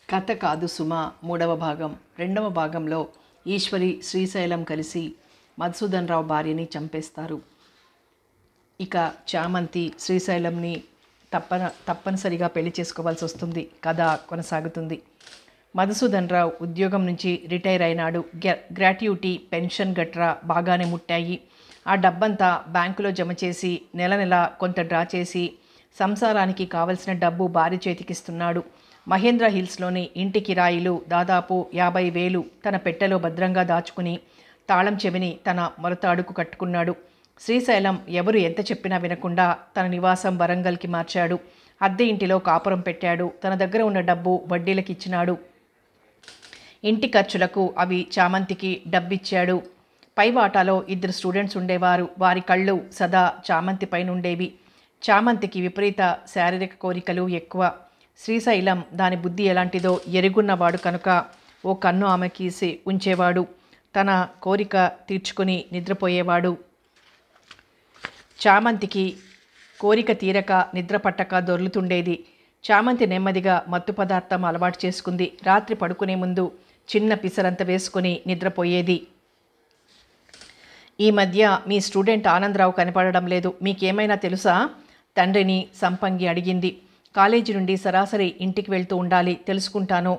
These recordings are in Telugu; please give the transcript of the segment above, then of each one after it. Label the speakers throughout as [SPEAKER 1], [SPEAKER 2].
[SPEAKER 1] కథ కాదు సుమ మూడవ భాగం. రెండవ భాగంలో ఈశ్వరి శ్రీశైలం కలిసి మధుసూదన్ రావు భార్యని చంపేస్తారు. ఇక చామంతి శ్రీశైలంని తప్పనిసరిగా పెళ్లి చేసుకోవాల్సి వస్తుంది. కథ కొనసాగుతుంది. మధుసూదన్ రావు ఉద్యోగం నుంచి రిటైర్ అయినాడు. గ్రాట్యుటీ, పెన్షన్ గట్రా బాగానే ముట్టాయి. ఆ డబ్బంతా బ్యాంకులో జమ చేసి నెల నెల కొంత డ్రా చేసి సంసారానికి కావలసిన డబ్బు భార్య చేతికిస్తున్నాడు. మహేంద్ర హిల్స్లోని ఇంటి కిరాయిలు దాదాపు 50,000 తన పెట్టెలో భద్రంగా దాచుకుని తాళం చెవిని తన మొలత అడుగు కట్టుకున్నాడు. శ్రీశైలం ఎవరు ఎంత చెప్పినా వినకుండా తన నివాసం వరంగల్కి మార్చాడు. అద్దె ఇంటిలో కాపురం పెట్టాడు. తన దగ్గర ఉన్న డబ్బు వడ్డీలకు ఇచ్చినాడు. ఇంటి ఖర్చులకు అవి చామంతికి డబ్బిచ్చాడు. పై వాటాలో 2 స్టూడెంట్స్ ఉండేవారు. వారి కళ్ళు సదా చామంతి పైన ఉండేవి. చామంతికి విపరీత శారీరక కోరికలు ఎక్కువ. శ్రీశైలం దాని బుద్ధి ఎలాంటిదో ఎరుగున్నవాడు కనుక ఓ కన్ను ఆమెకీసి ఉంచేవాడు. తన కోరిక తీర్చుకుని నిద్రపోయేవాడు. చామంతికి కోరిక తీరక నిద్ర పట్టక దొర్లుతుండేది. చామంతి నెమ్మదిగా మత్తు పదార్థం అలవాటు చేసుకుంది. రాత్రి పడుకునే ముందు చిన్న పిసరంత వేసుకుని నిద్రపోయేది. ఈ మధ్య మీ స్టూడెంట్ ఆనందరావు కనపడడం లేదు, మీకేమైనా తెలుసా? తండ్రిని సంపంగి అడిగింది. కాలేజీ నుండి సరాసరి ఇంటికి వెళ్తూ ఉండాలి, తెలుసుకుంటాను.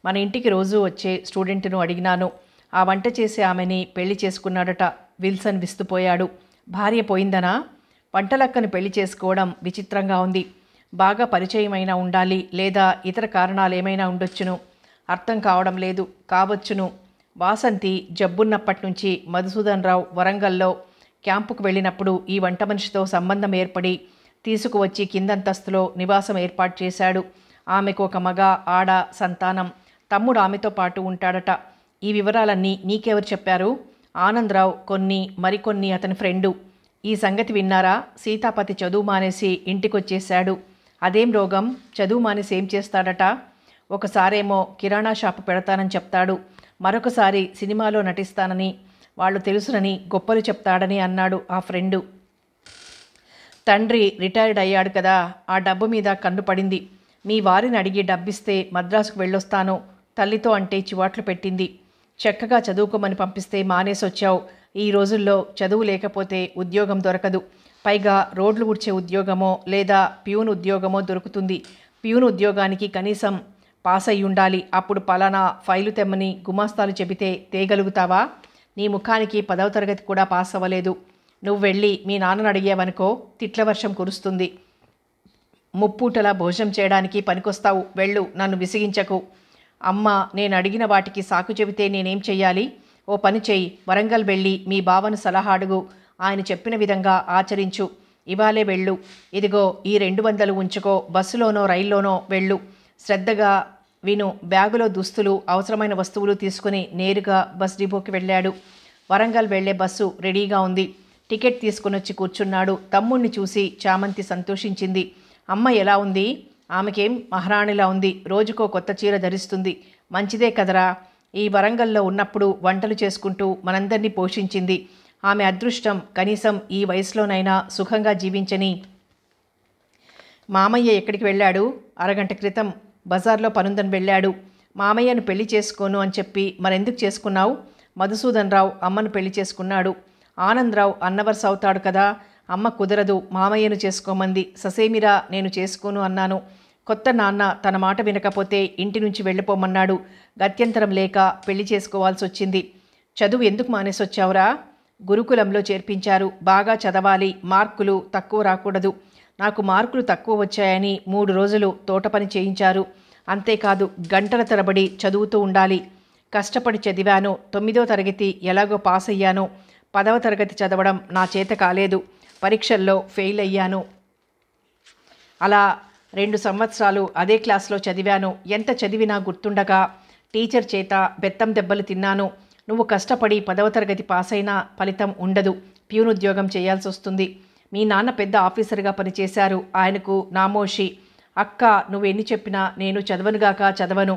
[SPEAKER 1] మన ఇంటికి రోజు వచ్చే స్టూడెంట్ను అడిగినాను. ఆ వంట చేసే ఆమెని పెళ్లి చేసుకున్నాడట. విల్సన్ విస్తుపోయాడు. భార్య పోయిందనా? వంటలక్కను పెళ్లి చేసుకోవడం విచిత్రంగా ఉంది. బాగా పరిచయమైనా ఉండాలి, లేదా ఇతర కారణాలు ఏమైనా ఉండొచ్చును. అర్థం కావడం లేదు. కావచ్చును. వాసంతి జబ్బున్నప్పటి నుంచి మధుసూదన్ రావు వరంగల్లో క్యాంపుకు వెళ్ళినప్పుడు ఈ వంట మనిషితో సంబంధం ఏర్పడి తీసుకువచ్చి కిందంతస్తులో నివాసం ఏర్పాటు చేశాడు. ఆమెకు ఒక మగ ఆడ సంతానం. తమ్ముడు ఆమెతో పాటు ఉంటాడట. ఈ వివరాలన్నీ నీకెవరు చెప్పారు? ఆనందరావు మరికొన్ని అతని ఫ్రెండు. ఈ సంగతి విన్నారా? సీతాపతి చదువు మానేసి ఇంటికొచ్చేశాడు. అదేం రోగం? చదువు మానేసి ఏం చేస్తాడట? ఒకసారేమో కిరాణా షాపు పెడతానని చెప్తాడు, మరొకసారి సినిమాలో నటిస్తానని, వాళ్ళు తెలుసునని గొప్పలు చెప్తాడని అన్నాడు ఆ ఫ్రెండు. తండ్రి రిటైర్డ్ అయ్యాడు కదా, ఆ డబ్బు మీద కన్ను పడింది. మీ వారిని అడిగి డబ్బిస్తే మద్రాసుకు వెళ్ళొస్తాను తల్లితో అంటే చివాట్లు పెట్టింది. చక్కగా చదువుకోమని పంపిస్తే మానేసొచ్చావు. ఈ రోజుల్లో చదువు లేకపోతే ఉద్యోగం దొరకదు. పైగా రోడ్లు ఊడ్చే ఉద్యోగమో లేదా ప్యూన్ ఉద్యోగమో దొరుకుతుంది. ప్యూన్ ఉద్యోగానికి కనీసం పాస్ అయి ఉండాలి. అప్పుడు పలానా ఫైలు తెమ్మని గుమాస్తాలు చెబితే తేగలుగుతావా? నీ ముఖానికి 10వ తరగతి కూడా పాస్ అవ్వలేదు. నువ్వు వెళ్ళి మీ నాన్నను అడిగావనుకో, తిట్ల వర్షం కురుస్తుంది. ముప్పూటలా భోజనం చేయడానికి పనికొస్తావు. వెళ్ళు, నన్ను విసిగించకు. అమ్మ, నేను అడిగిన వాటికి సాకు చెబితే నేనేం చెయ్యాలి? ఓ పని చెయ్యి, వరంగల్ వెళ్ళి మీ బావను సలహా అడుగు. ఆయన చెప్పిన విధంగా ఆచరించు. ఇవాళే వెళ్ళు. ఇదిగో ఈ 200 ఉంచుకో. బస్సులోనో రైల్లోనో వెళ్ళు. శ్రద్ధగా విను. బ్యాగులో దుస్తులు, అవసరమైన వస్తువులు తీసుకుని నేరుగా బస్ డిపోకి వెళ్ళాడు. వరంగల్ వెళ్లే బస్సు రెడీగా ఉంది. టికెట్ తీసుకుని వచ్చి కూర్చున్నాడు. తమ్ముణ్ణి చూసి చామంతి సంతోషించింది. అమ్మ ఎలా ఉంది? ఆమెకేం మహారాణిలా ఉంది. రోజుకో కొత్త చీర ధరిస్తుంది. మంచిదే కదరా. ఈ వరంగల్లో ఉన్నప్పుడు వంటలు చేసుకుంటూ మనందరినీ పోషించింది. ఆమె అదృష్టం. కనీసం ఈ వయసులోనైనా సుఖంగా జీవించని. మామయ్య ఎక్కడికి వెళ్ళాడు? అరగంట క్రితం బజార్లో పనుందని వెళ్ళాడు. మామయ్యను పెళ్లి చేసుకోను అని చెప్పి మరెందుకు చేసుకున్నావు? మధుసూదన్ రావు అమ్మను పెళ్లి చేసుకున్నాడు. ఆనందరావు అన్నవరస అవుతాడు కదా. అమ్మ కుదరదు, మామయ్యను చేసుకోమంది. ససేమిరా నేను చేసుకోను అన్నాను. కొత్త నాన్న తన మాట వినకపోతే ఇంటి నుంచి వెళ్ళిపోమన్నాడు. గత్యంతరం లేక పెళ్లి చేసుకోవాల్సి వచ్చింది. చదువు ఎందుకు మానేసొచ్చావురా? గురుకులంలో చేర్పించారు. బాగా చదవాలి, మార్కులు తక్కువ రాకూడదు. నాకు మార్కులు తక్కువ వచ్చాయని 3 రోజులు తోట పని చేయించారు. అంతేకాదు గంటల తరబడి చదువుతూ ఉండాలి. కష్టపడి చదివాను. 9వ తరగతి ఎలాగో పాస్ అయ్యాను. 10వ తరగతి చదవడం నా చేత కాలేదు. పరీక్షల్లో ఫెయిల్ అయ్యాను. అలా 2 సంవత్సరాలు అదే క్లాస్లో చదివాను. ఎంత చదివినా గుర్తుండగా టీచర్ చేత బెత్తం దెబ్బలు తిన్నాను. నువ్వు కష్టపడి 10వ తరగతి పాస్ అయినా ఫలితం ఉండదు. ప్యూన్ ఉద్యోగం చేయాల్సి వస్తుంది. మీ నాన్న పెద్ద ఆఫీసర్గా పనిచేశారు. ఆయనకు నామోషి. అక్క, నువ్వెన్ని చెప్పినా నేను చదవనుగాక చదవను.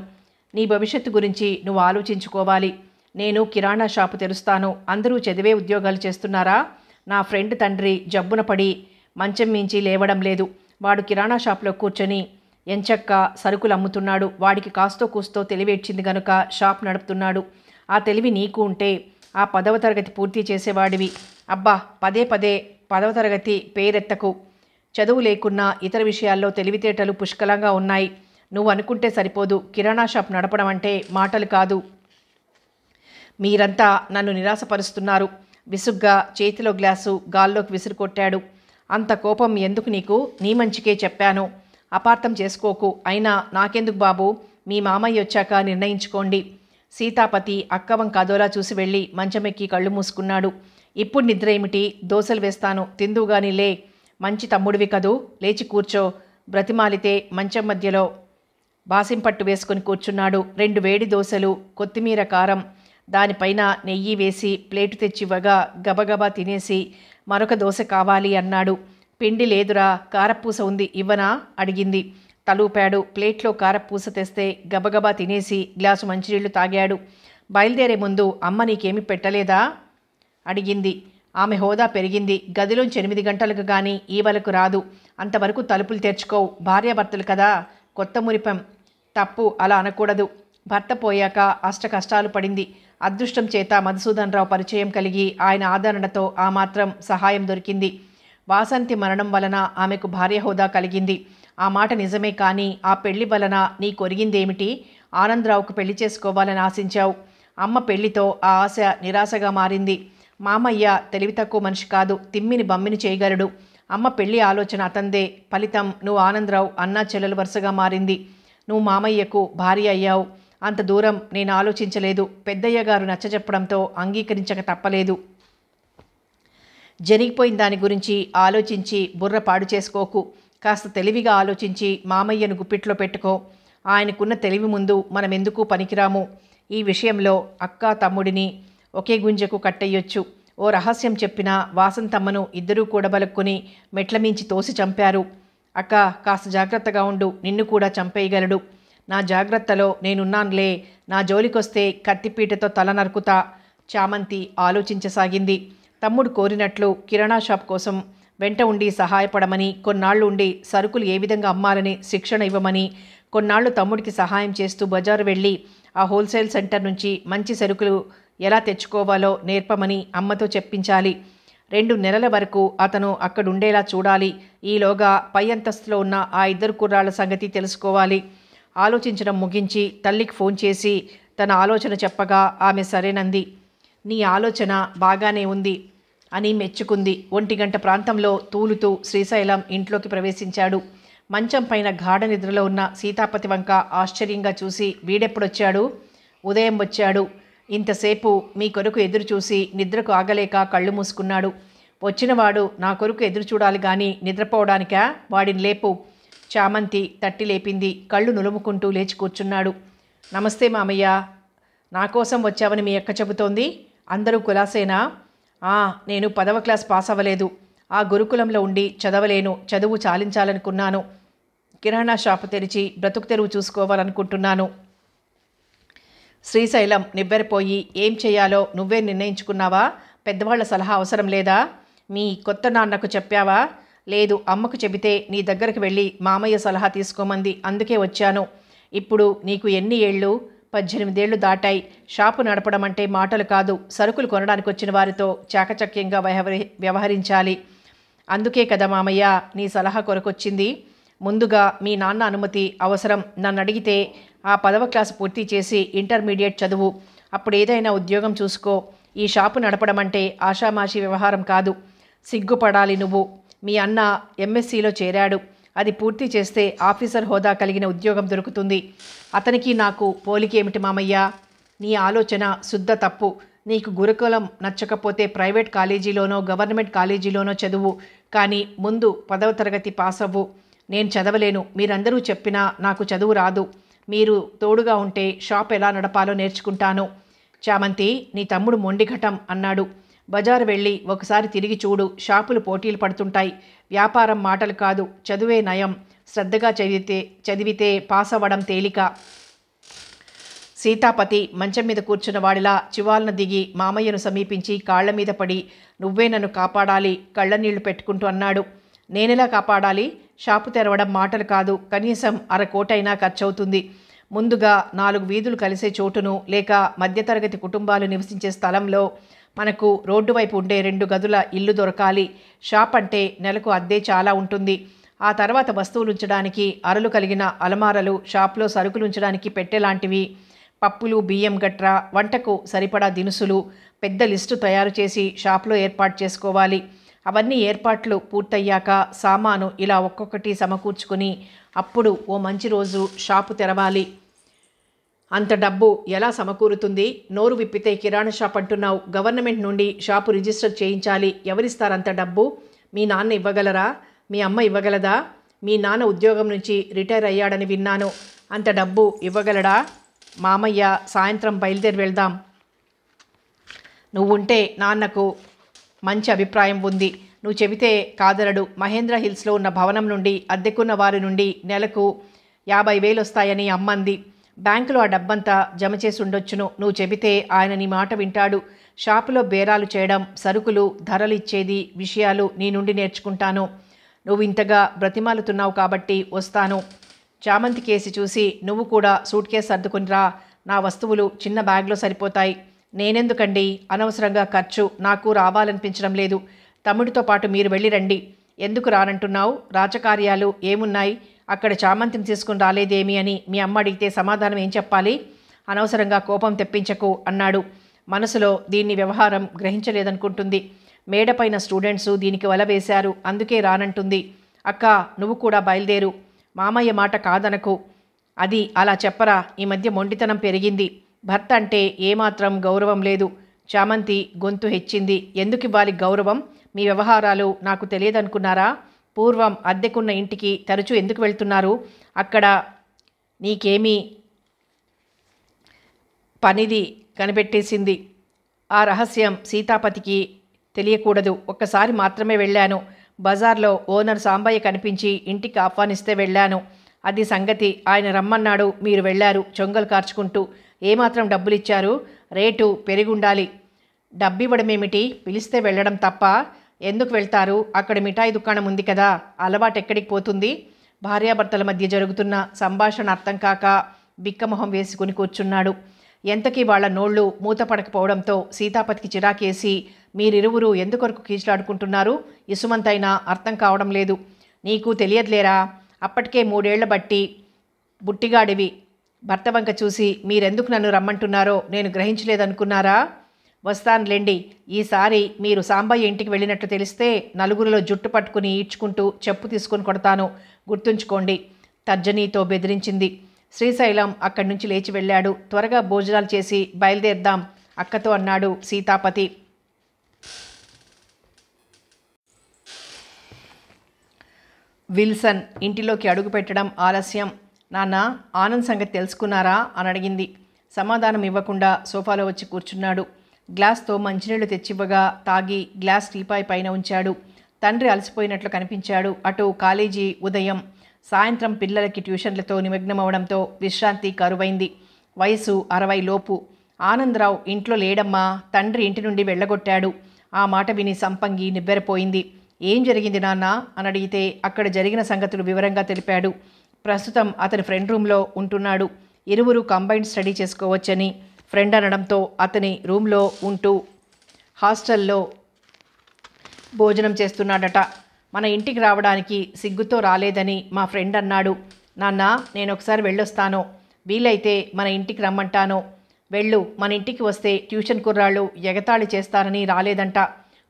[SPEAKER 1] నీ భవిష్యత్తు గురించి నువ్వు ఆలోచించుకోవాలి. నేను కిరాణా షాపు తెరుస్తాను. అందరూ చదివే ఉద్యోగాలు చేస్తున్నారా? నా ఫ్రెండ్ తండ్రి జబ్బున పడి మంచం మించి లేవడం లేదు. వాడు కిరాణా షాపులో కూర్చొని ఎంచక్క సరుకులు అమ్ముతున్నాడు. వాడికి కాస్తో కూస్తో తెలివేడ్చింది గనుక షాప్ నడుపుతున్నాడు. ఆ తెలివి నీకు ఉంటే ఆ 10వ తరగతి పూర్తి చేసేవాడివి. అబ్బా, పదే పదే 10వ తరగతి పేరెత్తకు. చదువు లేకున్నా ఇతర విషయాల్లో తెలివితేటలు పుష్కలంగా ఉన్నాయి. నువ్వు అనుకుంటే సరిపోదు. కిరాణా షాప్ నడపడం అంటే మాటలు కాదు. మీరంతా నన్ను నిరాశపరుస్తున్నారు. విసుగ్గా చేతిలో గ్లాసు గాల్లోకి విసిరికొట్టాడు. అంత కోపం ఎందుకు నీకు? నీ మంచికే చెప్పాను. అపార్థం చేసుకోకు. అయినా నాకెందుకు బాబు? మీ మామయ్య వచ్చాక నిర్ణయించుకోండి. సీతాపతి అక్కవంక అదోలా చూసి వెళ్ళి మంచమెక్కి కళ్ళు మూసుకున్నాడు. ఇప్పుడు నిద్ర ఏమిటి? దోశలు వేస్తాను, తిందువుగాని లే. మంచి తమ్ముడివి కదూ, లేచి కూర్చో. బ్రతిమాలితే మంచం మధ్యలో బాసింపట్టు వేసుకుని కూర్చున్నాడు. 2 వేడి దోశలు, కొత్తిమీర కారం, దానిపైన నెయ్యి వేసి ప్లేటు తెచ్చివ్వగా గబగబా తినేసి మరొక దోశ కావాలి అన్నాడు. పిండి లేదురా, కారపూస ఉంది, ఇవ్వనా అడిగింది. తలూపాడు. ప్లేట్లో కారపూస తెస్తే గబగబా తినేసి గ్లాసు మంచినీళ్లు తాగాడు. బయలుదేరే ముందు అమ్మ నీకేమీ పెట్టలేదా అడిగింది. ఆమె హోదా పెరిగింది. గదిలోంచి 8 గంటలకు గాని ఈవలకు రాదు. అంతవరకు తలుపులు తెరుచుకోవు. భార్యాభర్తలు కదా, కొత్త మురిపం. తప్పు, అలా అనకూడదు. భర్త పోయాక అష్ట కష్టాలు పడింది. అదృష్టం చేత మధుసూదన్ రావు పరిచయం కలిగి ఆయన ఆదరణతో ఆ మాత్రం సహాయం దొరికింది. వాసంతి మరణం వలన ఆమెకు భార్య హోదా కలిగింది. ఆ మాట నిజమే. కానీ ఆ పెళ్లి వలన నీ కొరిగిందేమిటి? ఆనందరావుకు పెళ్లి చేసుకోవాలని ఆశించావు. అమ్మ పెళ్లితో ఆ ఆశ నిరాశగా మారింది. మామయ్య తెలివి తక్కువ మనిషి కాదు, తిమ్మిని బమ్మిని చేయగలడు. అమ్మ పెళ్లి ఆలోచన అతందే. ఫలితం నువ్వు ఆనందరావు అన్నా చెల్లెలు వరుసగా మారింది. నువ్వు మామయ్యకు భార్య అయ్యావు. అంత దూరం నేను ఆలోచించలేదు. పెద్దయ్య గారు నచ్చజెప్పడంతో అంగీకరించక తప్పలేదు. జరిగిపోయిన దాని గురించి ఆలోచించి బుర్ర పాడు చేసుకోకు. కాస్త తెలివిగా ఆలోచించి మామయ్యను గుప్పిట్లో పెట్టుకో. ఆయనకున్న తెలివి ముందు మనం ఎందుకు పనికిరాము. ఈ విషయంలో అక్క తమ్ముడిని ఒకే గుంజకు కట్టెయ్యొచ్చు. ఓ రహస్యం చెప్పిన వాసంతమ్మను ఇద్దరూ కూడబలుక్కుని మెట్లమించి తోసి చంపారు. అక్క, కాస్త జాగ్రత్తగా ఉండు, నిన్ను కూడా చంపేయగలడు. నా జాగ్రత్తలో నేనున్నానులే. నా జోలికొస్తే కత్తిపీటతో తల నరుకుతా. చామంతి ఆలోచించసాగింది. తమ్ముడు కోరినట్లు కిరాణా షాప్ కోసం వెంట ఉండి సహాయపడమని, కొన్నాళ్ళు ఉండి సరుకులు ఏ విధంగా అమ్మాలని శిక్షణ ఇవ్వమని, కొన్నాళ్ళు తమ్ముడికి సహాయం చేస్తూ బజారు వెళ్ళి ఆ హోల్సేల్ సెంటర్ నుంచి మంచి సరుకులు ఎలా తెచ్చుకోవాలో నేర్పమని అమ్మతో చెప్పించాలి. 2 నెలల వరకు అతను అక్కడుండేలా చూడాలి. ఈలోగా పై అంతస్తులో ఉన్న ఆ 2 కుర్రాళ్ల సంగతి తెలుసుకోవాలి. ఆలోచించడం ముగించి తల్లికి ఫోన్ చేసి తన ఆలోచన చెప్పగా ఆమె సరేనంది. నీ ఆలోచన బాగానే ఉంది అని మెచ్చుకుంది. 1 గంట ప్రాంతంలో తూలుతూ శ్రీశైలం ఇంట్లోకి ప్రవేశించాడు. మంచం పైన గాఢ నిద్రలో ఉన్న సీతాపతి వంక ఆశ్చర్యంగా చూసి, వీడెప్పుడొచ్చాడు? ఉదయం వచ్చాడు. ఇంతసేపు మీ కొరకు ఎదురు చూసి నిద్రకు ఆగలేక కళ్ళు మూసుకున్నాడు. వచ్చినవాడు నా కొరకు ఎదురు చూడాలి గాని నిద్రపోవడానికా? వాడిని లేపు. చామంతి తట్టి లేపింది. కళ్ళు నులుముకుంటూ లేచి కూర్చున్నాడు. నమస్తే మామయ్య. నా కోసం వచ్చావని మీ అక్క చెబుతోంది. అందరూ కులాసేనా? నేను 10వ క్లాస్ పాస్ అవ్వలేదు. ఆ గురుకులంలో ఉండి చదవలేను. చదువు చాలించాలనుకున్నాను. కిరాణా షాపు తెరిచి బ్రతుకు తెరువు చూసుకోవాలనుకుంటున్నాను. శ్రీశైలం నివ్వెరపోయి, ఏం చేయాలో నువ్వే నిర్ణయించుకున్నావా? పెద్దవాళ్ల సలహా అవసరం లేదా? మీ కొత్త నాన్నకు చెప్పావా? లేదు, అమ్మకు చెబితే నీ దగ్గరికి వెళ్ళి మామయ్య సలహా తీసుకోమంది. అందుకే వచ్చాను. ఇప్పుడు నీకు ఎన్ని ఏళ్ళు? 18 ఏళ్లు దాటాయి. షాపు నడపడం అంటే మాటలు కాదు. సరుకులు కొనడానికి వచ్చిన వారితో చాకచక్యంగా వ్యవహరించాలి. అందుకే కదా మామయ్య నీ సలహా కొరకొచ్చింది. ముందుగా మీ నాన్న అనుమతి అవసరం. నన్ను అడిగితే ఆ 10వ క్లాసు పూర్తి చేసి ఇంటర్మీడియట్ చదువు. అప్పుడు ఏదైనా ఉద్యోగం చూసుకో. ఈ షాపు నడపడం అంటే ఆషామాషి వ్యవహారం కాదు. సిగ్గుపడాలి నువ్వు. మీ అన్న ఎంఎస్సిలో చేరాడు. అది పూర్తి చేస్తే ఆఫీసర్ హోదా కలిగిన ఉద్యోగం దొరుకుతుంది. అతనికి నాకు పోలికేమిటి మామయ్య? నీ ఆలోచన శుద్ధ తప్పు. నీకు గురుకులం నచ్చకపోతే ప్రైవేట్ కాలేజీలోనో గవర్నమెంట్ కాలేజీలోనో చదువు. కానీ ముందు 10వ తరగతి పాస్ అవ్వు. నేను చదవలేను. మీరందరూ చెప్పినా నాకు చదువు రాదు. మీరు తోడుగా ఉంటే షాప్ ఎలా నడపాలో నేర్చుకుంటాను. చామంతి, నీ తమ్ముడు మొండిఘటం అన్నాడు. బజారు వెళ్ళి ఒకసారి తిరిగి చూడు. షాపులు పోటీలు పడుతుంటాయి. వ్యాపారం మాటలు కాదు, చదువే నయం. శ్రద్ధగా చదివితే పాస్ అవ్వడం తేలిక. సీతాపతి మంచం మీద కూర్చున్న వాడిలా చివాలన దిగి మామయ్యను సమీపించి కాళ్ల మీద పడి, నువ్వే నన్ను కాపాడాలి కళ్ళనీళ్లు పెట్టుకుంటూ అన్నాడు. నేనెలా కాపాడాలి? షాపు తెరవడం మాటలు కాదు, కనీసం అరకోటైనా ఖర్చవుతుంది. ముందుగా 4 వీధులు కలిసే చోటును లేక మధ్యతరగతి కుటుంబాలు నివసించే స్థలంలో మనకు రోడ్డు వైపు ఉండే 2 గదుల ఇల్లు దొరకాలి. షాప్ అంటే నెలకు అద్దె చాలా ఉంటుంది. ఆ తర్వాత వస్తువులు ఉంచడానికి అరలు కలిగిన అలమారలు, షాప్లో సరుకులు ఉంచడానికి పెట్టెలాంటివి, పప్పులు, బియ్యం గట్రా, వంటకు సరిపడా దినుసులు, పెద్ద లిస్టు తయారు చేసి షాప్లో ఏర్పాటు చేసుకోవాలి. అవన్నీ ఏర్పాట్లు పూర్తయ్యాక సామాను ఇలా ఒక్కొక్కటి సమకూర్చుకుని అప్పుడు ఓ మంచి రోజు షాపు తెరవాలి. అంత డబ్బు ఎలా సమకూరుతుంది? నోరు విప్పితే కిరాణా షాప్ అంటున్నావు. గవర్నమెంట్ నుండి షాపు రిజిస్టర్ చేయించాలి. ఎవరిస్తారంత డబ్బు? మీ నాన్న ఇవ్వగలరా? మీ అమ్మ ఇవ్వగలదా? మీ నాన్న ఉద్యోగం నుంచి రిటైర్ అయ్యాడని విన్నాను. అంత డబ్బు ఇవ్వగలడా? మామయ్య సాయంత్రం బయలుదేరి వెళ్దాం. నువ్వుంటే నాన్నకు మంచి అభిప్రాయం ఉంది. నువ్వు చెబితే కాదనడు. మహేంద్ర హిల్స్లో ఉన్న భవనం నుండి అద్దెకున్న వారి నుండి నెలకు 50,000 వస్తాయని అమ్మంది. బ్యాంకులో ఆ డబ్బంతా జమ చేసి ఉండొచ్చును. నువ్వు చెబితే ఆయన నీ మాట వింటాడు. షాపులో బేరాలు చేయడం, సరుకులు ధరలు ఇచ్చేది విషయాలు నీ నుండి నేర్చుకుంటాను. నువ్వు ఇంతగా బ్రతిమాలుతున్నావు కాబట్టి వస్తాను. చామంతి కేసి చూసి నువ్వు కూడా సూట్ కేసు సర్దుకుని రా. నా వస్తువులు చిన్న బ్యాగ్లో సరిపోతాయి. నేనెందుకండి అనవసరంగా ఖర్చు? నాకు రావాలనిపించడం లేదు. తమ్ముడితో పాటు మీరు వెళ్ళి రండి. ఎందుకు రానంటున్నావు? రాజకార్యాలు ఏమున్నాయి? అక్కడ చామంతిని తీసుకుని రాలేదేమి అని మీ అమ్మ అడిగితే సమాధానం ఏం చెప్పాలి? అనవసరంగా కోపం తెప్పించకు అన్నాడు. మనసులో దీన్ని వ్యవహారం గ్రహించలేదనుకుంటుంది. మేడపైన స్టూడెంట్సు దీనికి వల వేశారు, అందుకే రానంటుంది. అక్క, నువ్వు కూడా బయలుదేరు. మామయ్య మాట కాదనకు. అది అలా చెప్పరా. ఈ మధ్య మొండితనం పెరిగింది. భర్త అంటే ఏమాత్రం గౌరవం లేదు. చామంతి గొంతు హెచ్చింది. ఎందుకు ఇవ్వాలి గౌరవం? మీ వ్యవహారాలు నాకు తెలియదనుకున్నారా? పూర్వం అద్దెకున్న ఇంటికి తరచూ ఎందుకు వెళ్తున్నారు? అక్కడ నీకేమీ పనిది కనిపెట్టేసింది. ఆ రహస్యం సీతాపతికి తెలియకూడదు. ఒక్కసారి మాత్రమే వెళ్ళాను. బజార్లో ఓనర్ సాంబయ్య కనిపించి ఇంటికి ఆహ్వానిస్తే వెళ్ళాను. అది సంగతి. ఆయన రమ్మన్నాడు, మీరు వెళ్ళారు చొంగలు కార్చుకుంటూ. ఏమాత్రం డబ్బులు ఇచ్చారు? రేటు పెరిగుండాలి. డబ్బివ్వడమేమిటి? పిలిస్తే వెళ్ళడం తప్ప. ఎందుకు వెళ్తారు? అక్కడ మిఠాయి దుకాణం ఉంది కదా, అలవాటు ఎక్కడికి పోతుంది? భార్యాభర్తల మధ్య జరుగుతున్న సంభాషణ అర్థం కాక బిక్కమొహం వేసుకుని కూర్చున్నాడు. ఎంతకీ వాళ్ల నోళ్లు మూతపడకపోవడంతో సీతాపతికి చిరాకేసి, మీరిరువురు ఎందుకొరకు కీచులాడుకుంటున్నారు? ఇసుమంతైనా అర్థం కావడం లేదు. నీకు తెలియదులేరా, అప్పటికే 3 ఏళ్ల బట్టి బుట్టిగాడివి. భర్త వంక చూసి మీరెందుకు నన్ను రమ్మంటున్నారో నేను గ్రహించలేదనుకున్నారా? వస్తానులేండి. ఈసారి మీరు సాంబయ్య ఇంటికి వెళ్ళినట్లు తెలిస్తే నలుగురిలో జుట్టు పట్టుకుని ఈడ్చుకుంటూ చెప్పు తీసుకుని కొడతాను, గుర్తుంచుకోండి, తర్జనీతో బెదిరించింది. శ్రీశైలం అక్కడి నుంచి లేచి వెళ్ళాడు. త్వరగా భోజనాలు చేసి బయలుదేరదాం అక్కతో అన్నాడు సీతాపతి. విల్సన్ ఇంటిలోకి అడుగుపెట్టడం ఆలస్యం. నాన్న, ఆనంద్ సంగతి తెలుసుకున్నారా అని అడిగింది. సమాధానం ఇవ్వకుండా సోఫాలో వచ్చి కూర్చున్నాడు. గ్లాస్తో మంచినీళ్లు తెచ్చివ్వగా తాగి గ్లాస్ టీపాయ్ పైన ఉంచాడు. తండ్రి అలసిపోయినట్లు కనిపించాడు. అటు కాలేజీ ఉదయం, సాయంత్రం పిల్లలకి ట్యూషన్లతో నిమగ్నమవడంతో విశ్రాంతి కరువైంది. వయసు 60 లోపు. ఆనందరావు ఇంట్లో లేడమ్మా, తండ్రి ఇంటి నుండి వెళ్ళగొట్టాడు. ఆ మాట విని సంపంగి నివ్వెరపోయింది. ఏం జరిగింది నాన్న అని అడిగితే అక్కడ జరిగిన సంగతులు వివరంగా తెలిపాడు. ప్రస్తుతం అతని ఫ్రెండ్ రూమ్లో ఉంటున్నాడు. ఇరువురు కంబైన్డ్ స్టడీ చేసుకోవచ్చని ఫ్రెండ్ అనడంతో అతని రూమ్లో ఉంటూ హాస్టల్లో భోజనం చేస్తున్నాడట. మన ఇంటికి రావడానికి సిగ్గుతో రాలేదని మా ఫ్రెండ్ అన్నాడు. నాన్న, నేను ఒకసారి వెళ్ళొస్తాను. వీలైతే మన ఇంటికి రమ్మంటాను. వెళ్ళు. మన ఇంటికి వస్తే ట్యూషన్ కుర్రాళ్ళు ఎగతాళి చేస్తారని రాలేదంట.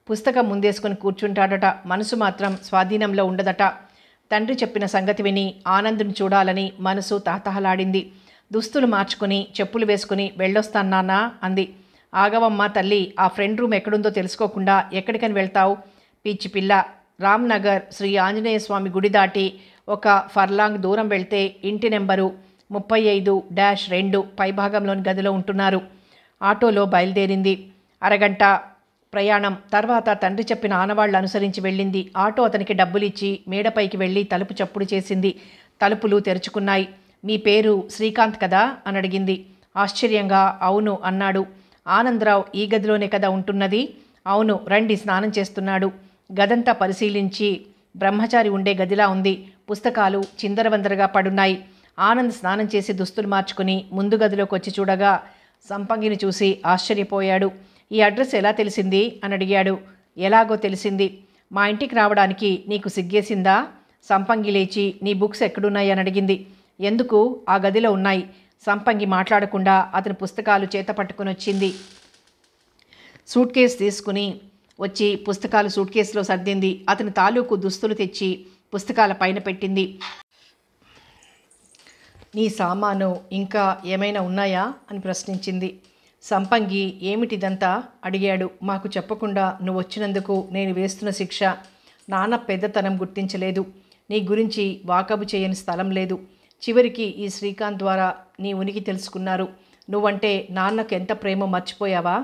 [SPEAKER 1] పుస్తకం ముందేసుకుని కూర్చుంటాడట. మనసు మాత్రం స్వాధీనంలో ఉండదట. తండ్రి చెప్పిన సంగతి విని ఆనందుని చూడాలని మనసు తహతహలాడింది. దుస్తులు మార్చుకుని చెప్పులు వేసుకుని వెళ్ళొస్తాను నాన్న అంది. ఆగవమ్మ తల్లి, ఆ ఫ్రెండ్ రూమ్ ఎక్కడుందో తెలుసుకోకుండా ఎక్కడికని వెళ్తావు? పిచ్చి పిల్ల. రామ్నగర్ శ్రీ ఆంజనేయ స్వామి గుడి దాటి 1 ఫర్లాంగ్ దూరం వెళ్తే ఇంటి నెంబరు 35-2 పైభాగంలోని గదిలో ఉంటున్నారు. ఆటోలో బయలుదేరింది. అరగంట ప్రయాణం తర్వాత తండ్రి చెప్పిన ఆనవాళ్లు అనుసరించి వెళ్ళింది. ఆటో అతనికి డబ్బులిచ్చి మేడపైకి వెళ్ళి తలుపు చప్పుడు చేసింది. తలుపులు తెరుచుకున్నాయి. మీ పేరు శ్రీకాంత్ కదా అని అడిగింది. ఆశ్చర్యంగా అవును అన్నాడు. ఆనందరావు ఈ గదిలోనే కదా ఉంటున్నది? అవును, రండి, స్నానం చేస్తున్నాడు. గదంతా పరిశీలించి బ్రహ్మచారి ఉండే గదిలా ఉంది. పుస్తకాలు చిందరవందరగా పడున్నాయి. ఆనంద్ స్నానం చేసి దుస్తులు మార్చుకుని ముందు గదిలోకి వచ్చి చూడగా సంపంగిని చూసి ఆశ్చర్యపోయాడు. ఈ అడ్రస్ ఎలా తెలిసింది అని అడిగాడు. ఎలాగో తెలిసింది. మా ఇంటికి రావడానికి నీకు సిగ్గేసిందా? సంపంగి లేచి నీ బుక్స్ ఎక్కడున్నాయి అని అడిగింది. ఎందుకు? ఆ గదిలో ఉన్నాయి. సంపంగి మాట్లాడకుండా అతని పుస్తకాలు చేత పట్టుకుని వచ్చింది. సూట్ కేసు తీసుకుని వచ్చి పుస్తకాలు సూట్ కేసులో సర్దింది. అతని తాలూకు దుస్తులు తెచ్చి పుస్తకాల పైన పెట్టింది. నీ సామాను ఇంకా ఏమైనా ఉన్నాయా అని ప్రశ్నించింది. సంపంగి ఏమిటిదంతా అడిగాడు. మాకు చెప్పకుండా నువ్వు వచ్చినందుకు నేను వేస్తున్న శిక్ష. నాన్న పెద్దతనం గుర్తించలేదు. నీ గురించి వాకబు చేయని స్థలం లేదు. చివరికి ఈ శ్రీకాంత్ ద్వారా నీ ఉనికి తెలుసుకున్నారు. నువ్వంటే నాన్నకు ఎంత ప్రేమో మర్చిపోయావా?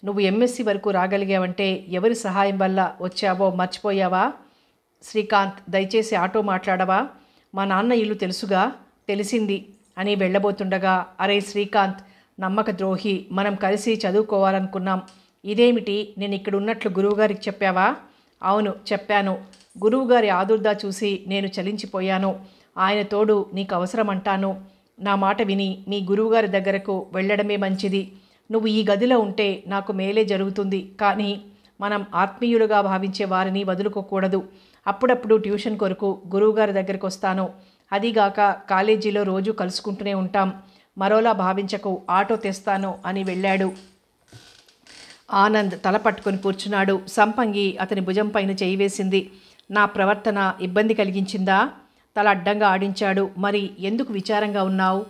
[SPEAKER 1] నువ్వు ఎంఎస్సి వరకు రాగలిగావంటే ఎవరి సహాయం వల్ల వచ్చావో మర్చిపోయావా? శ్రీకాంత్, దయచేసి ఆటో మాట్లాడవా? మా నాన్న ఇల్లు తెలుసుగా. తెలిసింది అని వెళ్ళబోతుండగా, అరే శ్రీకాంత్, నమ్మక ద్రోహి, మనం కలిసి చదువుకోవాలనుకున్నాం. ఇదేమిటి, నేను ఇక్కడ ఉన్నట్లు గురువుగారికి చెప్పావా? అవును చెప్పాను. గురువుగారి ఆదుర్దా చూసి నేను చలించిపోయాను. ఆయన తోడు నీకు అవసరం అంటాను. నా మాట విని మీ గురువుగారి దగ్గరకు వెళ్ళడమే మంచిది. నువ్వు ఈ గదిలో ఉంటే నాకు మేలే జరుగుతుంది. కానీ మనం ఆత్మీయులుగా భావించే వారిని వదులుకోకూడదు. అప్పుడప్పుడు ట్యూషన్ కొరకు గురువుగారి దగ్గరకు వస్తాను. అదిగాక కాలేజీలో రోజు కలుసుకుంటూనే ఉంటాం. మరోలా భావించకు, ఆటో తెస్తాను అని వెళ్ళాడు. ఆనంద్ తల పట్టుకొని కూర్చున్నాడు. సంపంగి అతని భుజం పైన చేయి వేసింది. నా ప్రవర్తన ఇబ్బంది కలిగించిందా? తల అడ్డంగా ఆడించాడు. మరి ఎందుకు విచారంగా ఉన్నావు?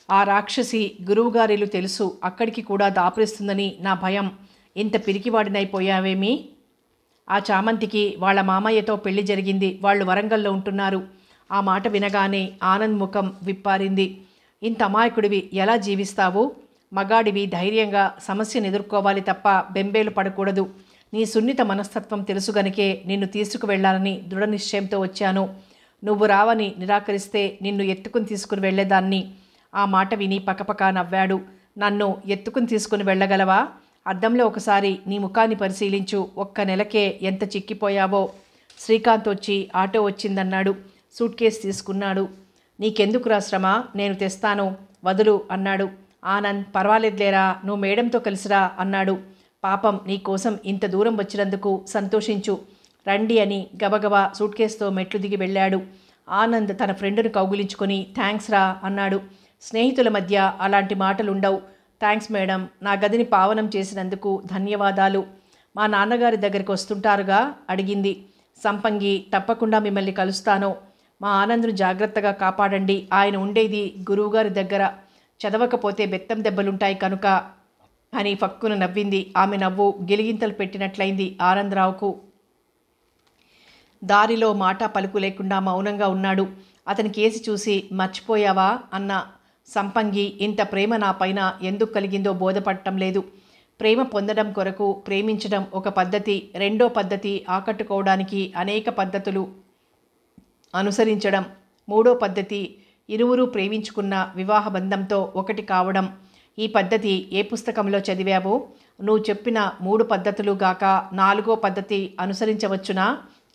[SPEAKER 1] ఆ రాక్షసి గురువుగారిలు తెలుసు, అక్కడికి కూడా దాపురిస్తుందని నా భయం. ఇంత పిరికివాడినైపోయావేమి? ఆ చామంతికి వాళ్ళ మామయ్యతో పెళ్లి జరిగింది. వాళ్ళు వరంగల్లో ఉంటున్నారు. ఆ మాట వినగానే ఆనంద్ ముఖం విప్పారింది. ఇంత అమాయకుడివి ఎలా జీవిస్తావు? మగాడివి ధైర్యంగా సమస్యను ఎదుర్కోవాలి తప్ప బెంబేలు పడకూడదు. నీ సున్నిత మనస్తత్వం తెలుసు గనుకే నిన్ను తీసుకువెళ్లాలని దృఢ నిశ్చయంతో వచ్చాను. నువ్వు రావని నిరాకరిస్తే నిన్ను ఎత్తుకుని తీసుకుని వెళ్లేదాన్ని. ఆ మాట విని పకపక నవ్వాడు. నన్ను ఎత్తుకుని తీసుకుని వెళ్ళగలవా? అద్దంలో ఒకసారి నీ ముఖాన్ని పరిశీలించు. ఒక్క నెలకే ఎంత చిక్కిపోయావో. శ్రీకాంత్ వచ్చి ఆటో వచ్చిందన్నాడు. సూట్ కేసు తీసుకున్నాడు. నీకెందుకురా శ్రమ, నేను తెస్తాను, వదులు అన్నాడు. ఆనంద్, పర్వాలేదులేరా, నువ్వు మేడంతో కలిసిరా అన్నాడు. పాపం, నీకోసం ఇంత దూరం వచ్చినందుకు సంతోషించు, రండి అని గబగబా సూట్ కేసుతో మెట్లు దిగి వెళ్ళాడు. ఆనంద్ తన ఫ్రెండును కౌగిలించుకొని థ్యాంక్స్ రా అన్నాడు. స్నేహితుల మధ్య అలాంటి మాటలుండవు. థ్యాంక్స్ మేడం, నా గదిని పావనం చేసినందుకు ధన్యవాదాలు. మా నాన్నగారి దగ్గరికి వస్తుంటారుగా అడిగింది. సంపంగి, తప్పకుండా మిమ్మల్ని కలుస్తాను. మా ఆనంద్ను జాగ్రత్తగా కాపాడండి. ఆయన ఉండేది గురువుగారి దగ్గర. చదవకపోతే బెత్తం దెబ్బలుంటాయి కనుక అని ఫక్కున నవ్వింది. ఆమె నవ్వు గిలిగింతలు పెట్టినట్లయింది ఆనందరావుకు. దారిలో మాట పలుకు లేకుండా మౌనంగా ఉన్నాడు. అతని కేసి చూసి మర్చిపోయావా అన్న సంపంగి, ఇంత ప్రేమ నా పైన ఎందుకు కలిగిందో బోధపడటం లేదు. ప్రేమ పొందడం కొరకు ప్రేమించడం ఒక పద్ధతి. రెండో పద్ధతి ఆకట్టుకోవడానికి అనేక పద్ధతులు అనుసరించడం. మూడో పద్ధతి ఇరువురు ప్రేమించుకున్న వివాహ బంధంతో ఒకటి కావడం. ఈ పద్ధతి ఏ పుస్తకంలో చదివావో? నువ్వు చెప్పిన 3 పద్ధతులు గాక 4వ పద్ధతి అనుసరించవచ్చునా?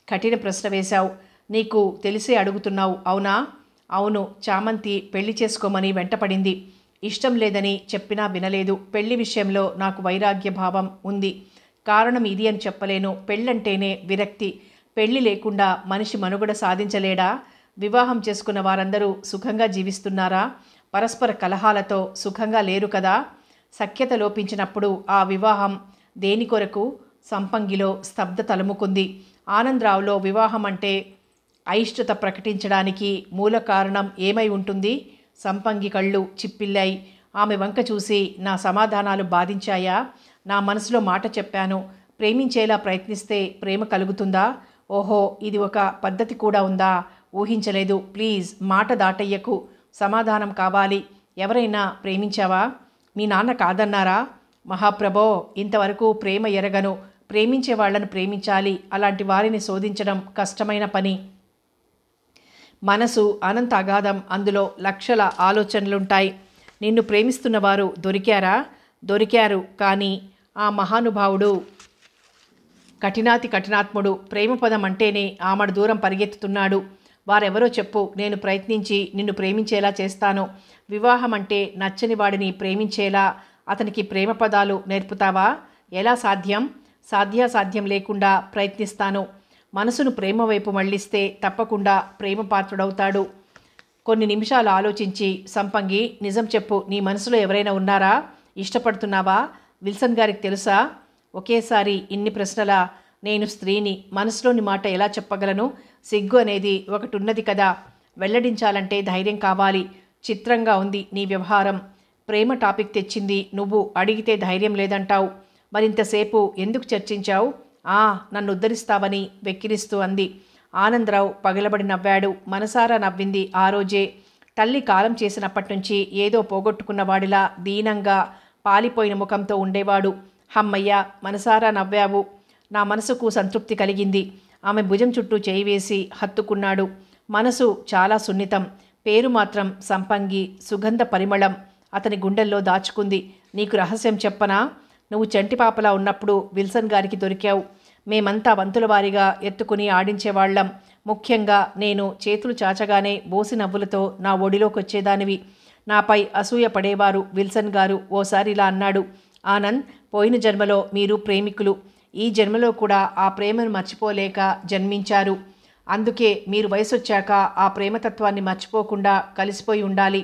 [SPEAKER 1] కఠిన ప్రశ్న వేశావు. నీకు తెలిసే అడుగుతున్నావు, అవునా? అవును. చామంతి పెళ్లి చేసుకోమని వెంటపడింది. ఇష్టం లేదని చెప్పినా వినలేదు. పెళ్లి విషయంలో నాకు వైరాగ్య భావం ఉంది. కారణం ఇది అని చెప్పలేను. పెళ్ళంటేనే విరక్తి. పెళ్లి లేకుండా మనిషి మనుగడ సాధించలేడా? వివాహం చేసుకున్న వారందరూ సుఖంగా జీవిస్తున్నారా? పరస్పర కలహాలతో సుఖంగా లేరు కదా? సఖ్యత లోపించినప్పుడు ఆ వివాహం దేని కొరకు? సంపంగిలో స్తబ్దత అలుముకుంది. ఆనందరావులో వివాహం అంటే అయిష్టత ప్రకటించడానికి మూల కారణం ఏమై ఉంటుంది? సంపంగి కళ్ళు చిప్పిల్లాయి. ఆమె వంక చూసి నా సమాధానాలు బాధించాయా? నా మనసులో మాట చెప్పాను. ప్రేమించేలా ప్రయత్నిస్తే ప్రేమ కలుగుతుందా? ఓహో, ఇది ఒక పద్ధతి కూడా ఉందా? ఊహించలేదు. ప్లీజ్ మాట దాటయ్యకు. సమాధానం కావాలి. ఎవరైనా ప్రేమించావా? మీ నాన్న కాదన్నారా? మహాప్రభో, ఇంతవరకు ప్రేమ ఎరగను. ప్రేమించే వాళ్లను ప్రేమించాలి. అలాంటి వారిని శోధించడం కష్టమైన పని. మనసు అనంత అగాధం. అందులో లక్షల ఆలోచనలుంటాయి. నిన్ను ప్రేమిస్తున్నవారు దొరికారా? దొరికారు. కానీ ఆ మహానుభావుడు కఠినాతి కఠినాత్ముడు. ప్రేమ పదం అంటేనే ఆమడు దూరం పరిగెత్తుతున్నాడు. వారెవరో చెప్పు, నేను ప్రయత్నించి నిన్ను ప్రేమించేలా చేస్తాను. వివాహం అంటే నచ్చని వాడిని ప్రేమించేలా అతనికి ప్రేమ పదాలు నేర్పుతావా? ఎలా సాధ్యం? సాధ్యాసాధ్యం లేకుండా ప్రయత్నిస్తాను. మనసును ప్రేమ వైపు మళ్ళిస్తే తప్పకుండా ప్రేమ పాత్రుడవుతాడు. కొన్ని నిమిషాలు ఆలోచించి, సంపంగి నిజం చెప్పు, నీ మనసులో ఎవరైనా ఉన్నారా? ఇష్టపడుతున్నావా? విల్సన్ గారికి తెలుసా? ఒకేసారి ఇన్ని ప్రశ్నలా? నేను స్త్రీని, మనసులోని మాట ఎలా చెప్పగలను? సిగ్గు అనేది ఒకటి ఉన్నది కదా, వెల్లడించాలంటే ధైర్యం కావాలి. చిత్రంగా ఉంది నీ వ్యవహారం. ప్రేమ టాపిక్ తెచ్చింది నువ్వు, అడిగితే ధైర్యం లేదంటావు. మరింతసేపు ఎందుకు చర్చించావు? నన్ను ఉద్ధరిస్తావని వెక్కిరిస్తూ అంది. ఆనందరావు పగలబడి నవ్వాడు. మనసారా నవ్వింది ఆ రోజే. తల్లి కాలం చేసినప్పటి నుంచి ఏదో పోగొట్టుకున్నవాడిలా దీనంగా పాలిపోయిన ముఖంతో ఉండేవాడు. హమ్మయ్య, మనసారా నవ్వావు. నా మనసుకు సంతృప్తి కలిగింది. ఆమె భుజం చుట్టూ చేయి వేసి హత్తుకున్నాడు. మనసు చాలా సున్నితం. పేరు మాత్రం సంపంగి. సుగంధ పరిమళం అతని గుండెల్లో దాచుకుంది. నీకు రహస్యం చెప్పనా? నువ్వు చంటిపాపలా ఉన్నప్పుడు విల్సన్ గారికి దొరికావు. మేమంతా వంతుల వారీగా ఎత్తుకుని ఆడించేవాళ్లం. ముఖ్యంగా నేను చేతులు చాచగానే బోసి నవ్వులతో నా ఒడిలోకి వచ్చేదానివి. నాపై అసూయ పడేవారు విల్సన్ గారు. ఓసారి ఇలా అన్నాడు, ఆనంద్, పోయిన జన్మలో మీరు ప్రేమికులు. ఈ జన్మలో కూడా ఆ ప్రేమను మర్చిపోలేక జన్మించారు. అందుకే మీరు వయసొచ్చాక ఆ ప్రేమతత్వాన్ని మర్చిపోకుండా కలిసిపోయి ఉండాలి.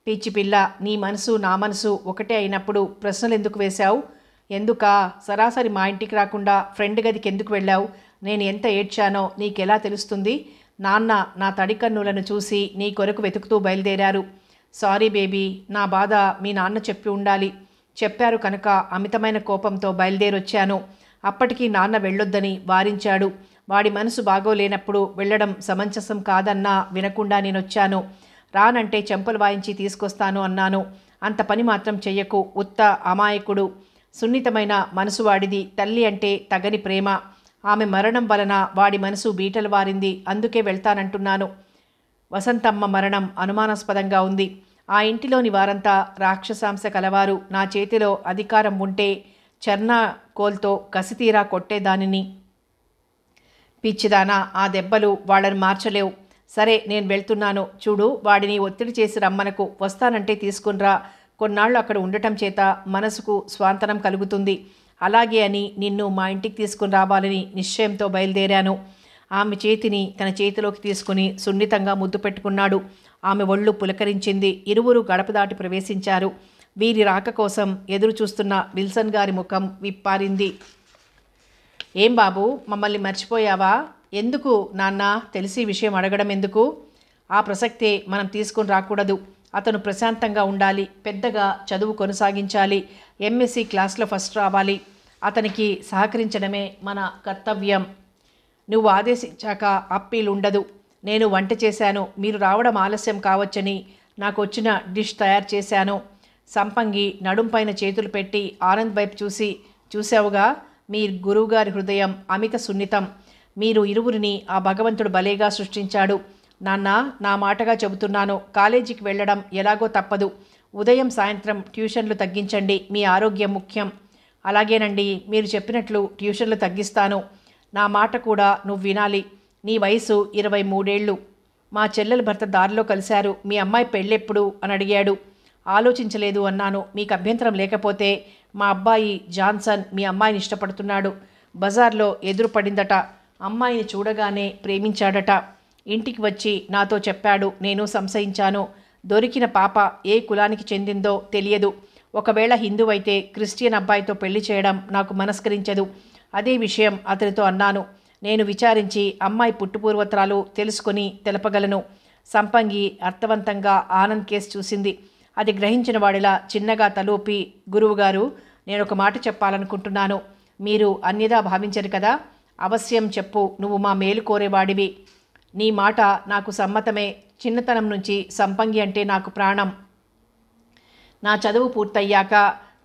[SPEAKER 1] పిచ్చి పిల్ల, నీ మనసు నా మనసు ఒకటే అయినప్పుడు ప్రశ్నలు ఎందుకు వేశావు? ఎందుకా? సరాసరి మా ఇంటికి రాకుండా ఫ్రెండ్ గదికి ఎందుకు వెళ్ళావు? నేను ఎంత ఏడ్చానో నీకెలా తెలుస్తుంది? నాన్న నా తడి కన్నులను చూసి నీ కొరకు వెతుకుతూ బయలుదేరారు. సారీ బేబీ, నా బాధ మీ నాన్న చెప్పి ఉండాలి. చెప్పారు కనుక అమితమైన కోపంతో బయలుదేరొచ్చాను. అప్పటికీ నాన్న వెళ్ళొద్దని వారించాడు. వాడి మనసు బాగోలేనప్పుడు వెళ్ళడం సమంజసం కాదన్నా వినకుండా నేనొచ్చాను. రానంటే చెంపలు వాయించి తీసుకొస్తాను అన్నాను. అంత పని మాత్రం చెయ్యకు. ఉత్త అమాయకుడు. సున్నితమైన మనసు వాడిది. తల్లి అంటే తగని ప్రేమ. ఆమె మరణం వలన వాడి మనసు బీటలు వారింది. అందుకే వెళ్తానంటున్నాను. వసంతమ్మ మరణం అనుమానాస్పదంగా ఉంది. ఆ ఇంటిలోని వారంతా రాక్షసాంశ కలవారు. నా చేతిలో అధికారం ఉంటే చర్నాకోల్తో కసితీరా కొట్టేదానిని. పిచ్చిదానా, ఆ దెబ్బలు వాళ్ళని మార్చలేవు. సరే, నేను వెళ్తున్నాను. చూడు, వాడిని ఒత్తిడి చేసి రమ్మనకు. వస్తానంటే తీసుకునిరా. కొన్నాళ్ళు అక్కడ ఉండటం చేత మనసుకు స్వాంతనం కలుగుతుంది. అలాగే అని నిన్ను మా ఇంటికి తీసుకుని రావాలని నిశ్చయంతో బయలుదేరాను. ఆమె చేతిని తన చేతిలోకి తీసుకుని సున్నితంగా ముద్దు పెట్టుకున్నాడు. ఆమె ఒళ్ళు పులకరించింది. ఇరువురు గడప దాటి ప్రవేశించారు. వీరి రాక కోసం ఎదురు చూస్తున్న విల్సన్ గారి ముఖం విప్పారింది. ఏం బాబు, మమ్మల్ని మర్చిపోయావా? ఎందుకు నాన్న తెలిసి విషయం అడగడం ఎందుకు? ఆ ప్రసక్తే మనం తీసుకుని రాకూడదు. అతను ప్రశాంతంగా ఉండాలి. పెద్దగా చదువు కొనసాగించాలి. ఎంఎస్సి క్లాస్లో ఫస్ట్ రావాలి. అతనికి సహకరించడమే మన కర్తవ్యం. నువ్వు ఆదేశించాక అప్పీలు ఉండదు. నేను వంట చేశాను. మీరు రావడం ఆలస్యం కావచ్చని నాకు వచ్చిన డిష్ తయారు చేశాను. సంపంగి నడుంపైన చేతులు పెట్టి ఆనంద్ వైపు చూసావుగా, మీ గురువుగారి హృదయం అమిత సున్నితం. మీరు ఇరువురిని ఆ భగవంతుడు భలేగా సృష్టించాడు. నాన్న, నా మాటగా చెబుతున్నాను. కాలేజీకి వెళ్ళడం ఎలాగో తప్పదు. ఉదయం సాయంత్రం ట్యూషన్లు తగ్గించండి. మీ ఆరోగ్యం ముఖ్యం. అలాగేనండి, మీరు చెప్పినట్లు ట్యూషన్లు తగ్గిస్తాను. నా మాట కూడా నువ్వు వినాలి. నీ వయసు 23 మా చెల్లెల భర్త దారిలో కలిశారు. మీ అమ్మాయి పెళ్ళెప్పుడు అని అడిగాడు. ఆలోచించలేదు అన్నాను. మీకు అభ్యంతరం లేకపోతే మా అబ్బాయి జాన్సన్ మీ అమ్మాయిని ఇష్టపడుతున్నాడు. బజార్లో ఎదురుపడిందట. అమ్మాయిని చూడగానే ప్రేమించాడట. ఇంటికి వచ్చి నాతో చెప్పాడు. నేను సంశయించాను. దొరికిన పాప ఏ కులానికి చెందిందో తెలియదు. ఒకవేళ హిందువైతే క్రిస్టియన్ అబ్బాయితో పెళ్లి చేయడం నాకు మనస్కరించదు. అదే విషయం అతనితో అన్నాను. నేను విచారించి అమ్మాయి పుట్టుపూర్వత్రాలు తెలుసుకొని తెలపగలను. సంపంగి అర్థవంతంగా ఆనంద్ కేసు చూసింది. అది గ్రహించిన వాడిలా చిన్నగా తలూపి, గురువుగారు, నేను ఒక మాట చెప్పాలనుకుంటున్నాను. మీరు అన్యదా భావించరు కదా? అవశ్యం చెప్పు. నువ్వు మా మేలు కోరేవాడివి. నీ మాట నాకు సమ్మతమే. చిన్నతనం నుంచి సంపంగి అంటే నాకు ప్రాణం. నా చదువు పూర్తయ్యాక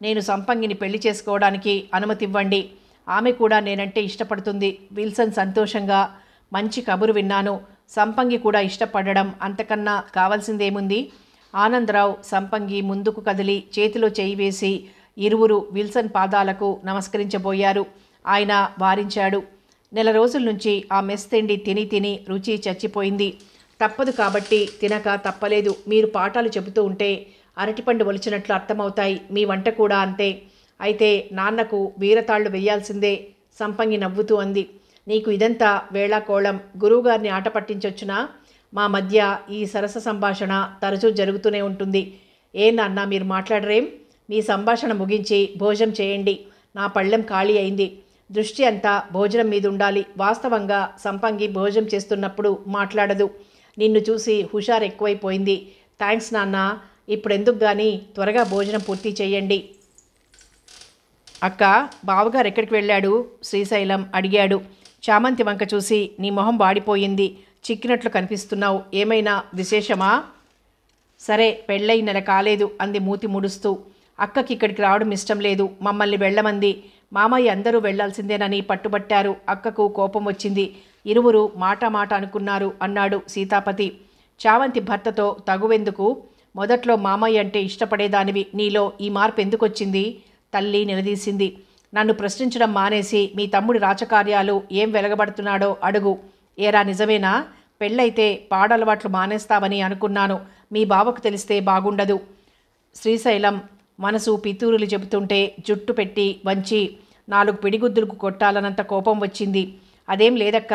[SPEAKER 1] నేను సంపంగిని పెళ్లి చేసుకోవడానికి అనుమతివ్వండి. ఆమె కూడా నేనంటే ఇష్టపడుతుంది. విల్సన్ సంతోషంగా మంచి కబురు విన్నాను. సంపంగి కూడా ఇష్టపడడం అంతకన్నా కావాల్సిందేముంది? ఆనందరావు సంపంగి ముందుకు కదిలి చేతిలో చేయి వేసి ఇరువురు విల్సన్ పాదాలకు నమస్కరించబోయారు. ఆయన వారించాడు. నెల రోజుల నుంచి ఆ మెస్ తిండి తిని తిని రుచి చచ్చిపోయింది. తప్పదు కాబట్టి తినక తప్పలేదు. మీరు పాఠాలు చెబుతూ ఉంటే అరటిపండు ఒలిచినట్లు అర్థమవుతాయి. మీ వంట కూడా అంతే. అయితే నాన్నకు వీరతాళ్లు వెయ్యాల్సిందే, సంపంగి నవ్వుతూ అంది. నీకు ఇదంతా వేళాకోళం. గురువుగారిని ఆట పట్టించొచ్చునా? మా మధ్య ఈ సరస సంభాషణ తరచూ జరుగుతూనే ఉంటుంది. ఏ నాన్న మీరు మాట్లాడరేం? మీ సంభాషణ ముగించి భోజనం చేయండి. నా పళ్ళెం ఖాళీ అయింది. దృష్టి అంతా భోజనం మీద ఉండాలి. వాస్తవంగా సంపంగి భోజనం చేస్తున్నప్పుడు మాట్లాడదు. నిన్ను చూసి హుషారు ఎక్కువైపోయింది. థ్యాంక్స్ నాన్న. ఇప్పుడెందుకు కానీ త్వరగా భోజనం పూర్తి చేయండి. అక్క, బావగారు ఎక్కడికి వెళ్ళాడు? శ్రీశైలం అడిగాడు. చామంతి వంక చూసి, నీ మొహం వాడిపోయింది, చిక్కినట్లు కనిపిస్తున్నావు. ఏమైనా విశేషమా? సరే, పెళ్ళై నెల కాలేదు అంది మూతి ముడుస్తూ. అక్కకి ఇక్కడికి రావడం ఇష్టం లేదు. మమ్మల్ని వెళ్ళమంది. మామయ్య అందరూ వెళ్లాల్సిందేనని పట్టుబట్టారు. అక్కకు కోపం వచ్చింది. ఇరువురు మాట అనుకున్నారు అన్నాడు సీతాపతి. చామంతి భర్తతో తగువెందుకు? మొదట్లో మామయ్య అంటే ఇష్టపడేదానివి. నీలో ఈ మార్పు ఎందుకొచ్చింది? తల్లి నిలదీసింది. నన్ను ప్రశ్నించడం మానేసి మీ తమ్ముడి రాచకార్యాలు ఏం వెలగబడుతున్నాడో అడుగు. ఏరా నిజమేనా? పెళ్ళైతే పాడలవాట్లు మానేస్తావని అనుకున్నాను. మీ బావకు తెలిస్తే బాగుండదు. శ్రీశైలం మనసు పితూరులు చెబుతుంటే జుట్టు పెట్టి వంచి 4 పిడిగుద్దులకు కొట్టాలన్నంత కోపం వచ్చింది. అదేం లేదక్క,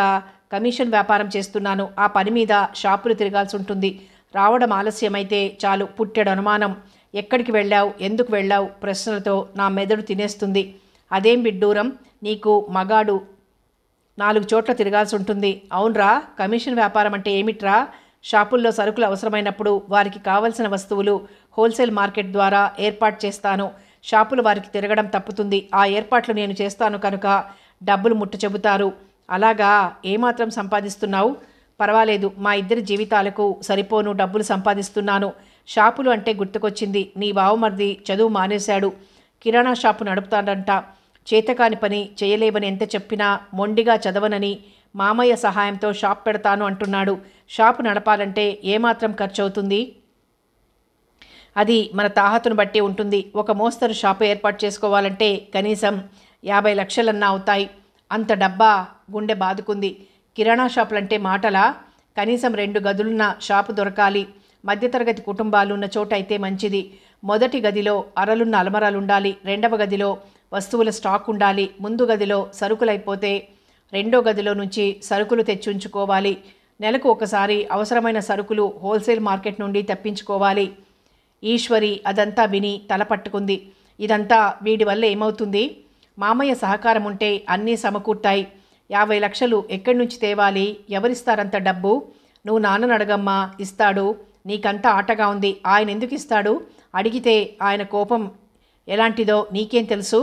[SPEAKER 1] కమిషన్ వ్యాపారం చేస్తున్నాను. ఆ పని మీద షాపులు తిరగాల్సి ఉంటుంది. రావడం ఆలస్యమైతే చాలు పుట్టెడు అనుమానం. ఎక్కడికి వెళ్ళావు, ఎందుకు వెళ్ళావు ప్రశ్నలతో నా మెదడు తినేస్తుంది. అదేం విడ్డూరం, నీకు మగాడు 4 చోట్ల తిరగాల్సి ఉంటుంది. అవునరా, కమిషన్ వ్యాపారం అంటే ఏమిట్రా? షాపుల్లో సరుకులు అవసరమైనప్పుడు వారికి కావలసిన వస్తువులు హోల్సేల్ మార్కెట్ ద్వారా ఏర్పాటు చేస్తాను. షాపులు వారికి తిరగడం తప్పుతుంది. ఆ ఏర్పాట్లు నేను చేస్తాను కనుక డబ్బులు ముట్ట చెబుతారు. అలాగా? ఏమాత్రం సంపాదిస్తున్నావు? పర్వాలేదు, మా ఇద్దరి జీవితాలకు సరిపోను డబ్బులు సంపాదిస్తున్నాను. షాపులు అంటే గుర్తుకొచ్చింది. నీ బావమర్ది చదువు మానేశాడు. కిరాణా షాపు నడుపుతాడంట. చేతకాని పని చేయలేవని ఎంత చెప్పినా మొండిగా చదవనని మామయ్య సహాయంతో షాప్ పెడతాను అంటున్నాడు. షాపు నడపాలంటే ఏమాత్రం ఖర్చు అవుతుంది? అది మన తాహతును బట్టి ఉంటుంది. ఒక మోస్తరు షాపు ఏర్పాటు చేసుకోవాలంటే కనీసం 50 లక్షలన్నా అవుతాయి. అంత డబ్బా? గుండె బాదుకుంది. కిరాణా షాపులంటే మాటలా? కనీసం 2 గదులున్న షాపు దొరకాలి. మధ్యతరగతి కుటుంబాలు ఉన్న చోట అయితే మంచిది. మొదటి గదిలో అరలున్న అలమరాలుండాలి. 2వ గదిలో వస్తువుల స్టాక్ ఉండాలి. ముందు గదిలో సరుకులైపోతే 2వ గదిలో నుంచి సరుకులు తెచ్చుంచుకోవాలి. నెలకు ఒకసారి అవసరమైన సరుకులు హోల్సేల్ మార్కెట్ నుండి తెప్పించుకోవాలి. ఈశ్వరి అదంతా విని తల పట్టుకుంది. ఇదంతా వీడి వల్ల ఏమవుతుంది? మామయ్య సహకారం ఉంటే అన్నీ సమకూర్తాయి. 50 లక్షలు ఎక్కడి నుంచి తేవాలి? ఎవరిస్తారంత డబ్బు? నువ్వు నాన్నను అడగమ్మా, ఇస్తాడు. నీకంతా ఆటగా ఉంది. ఆయన ఎందుకు ఇస్తాడు? అడిగితే ఆయన కోపం ఎలాంటిదో నీకేం తెలుసు?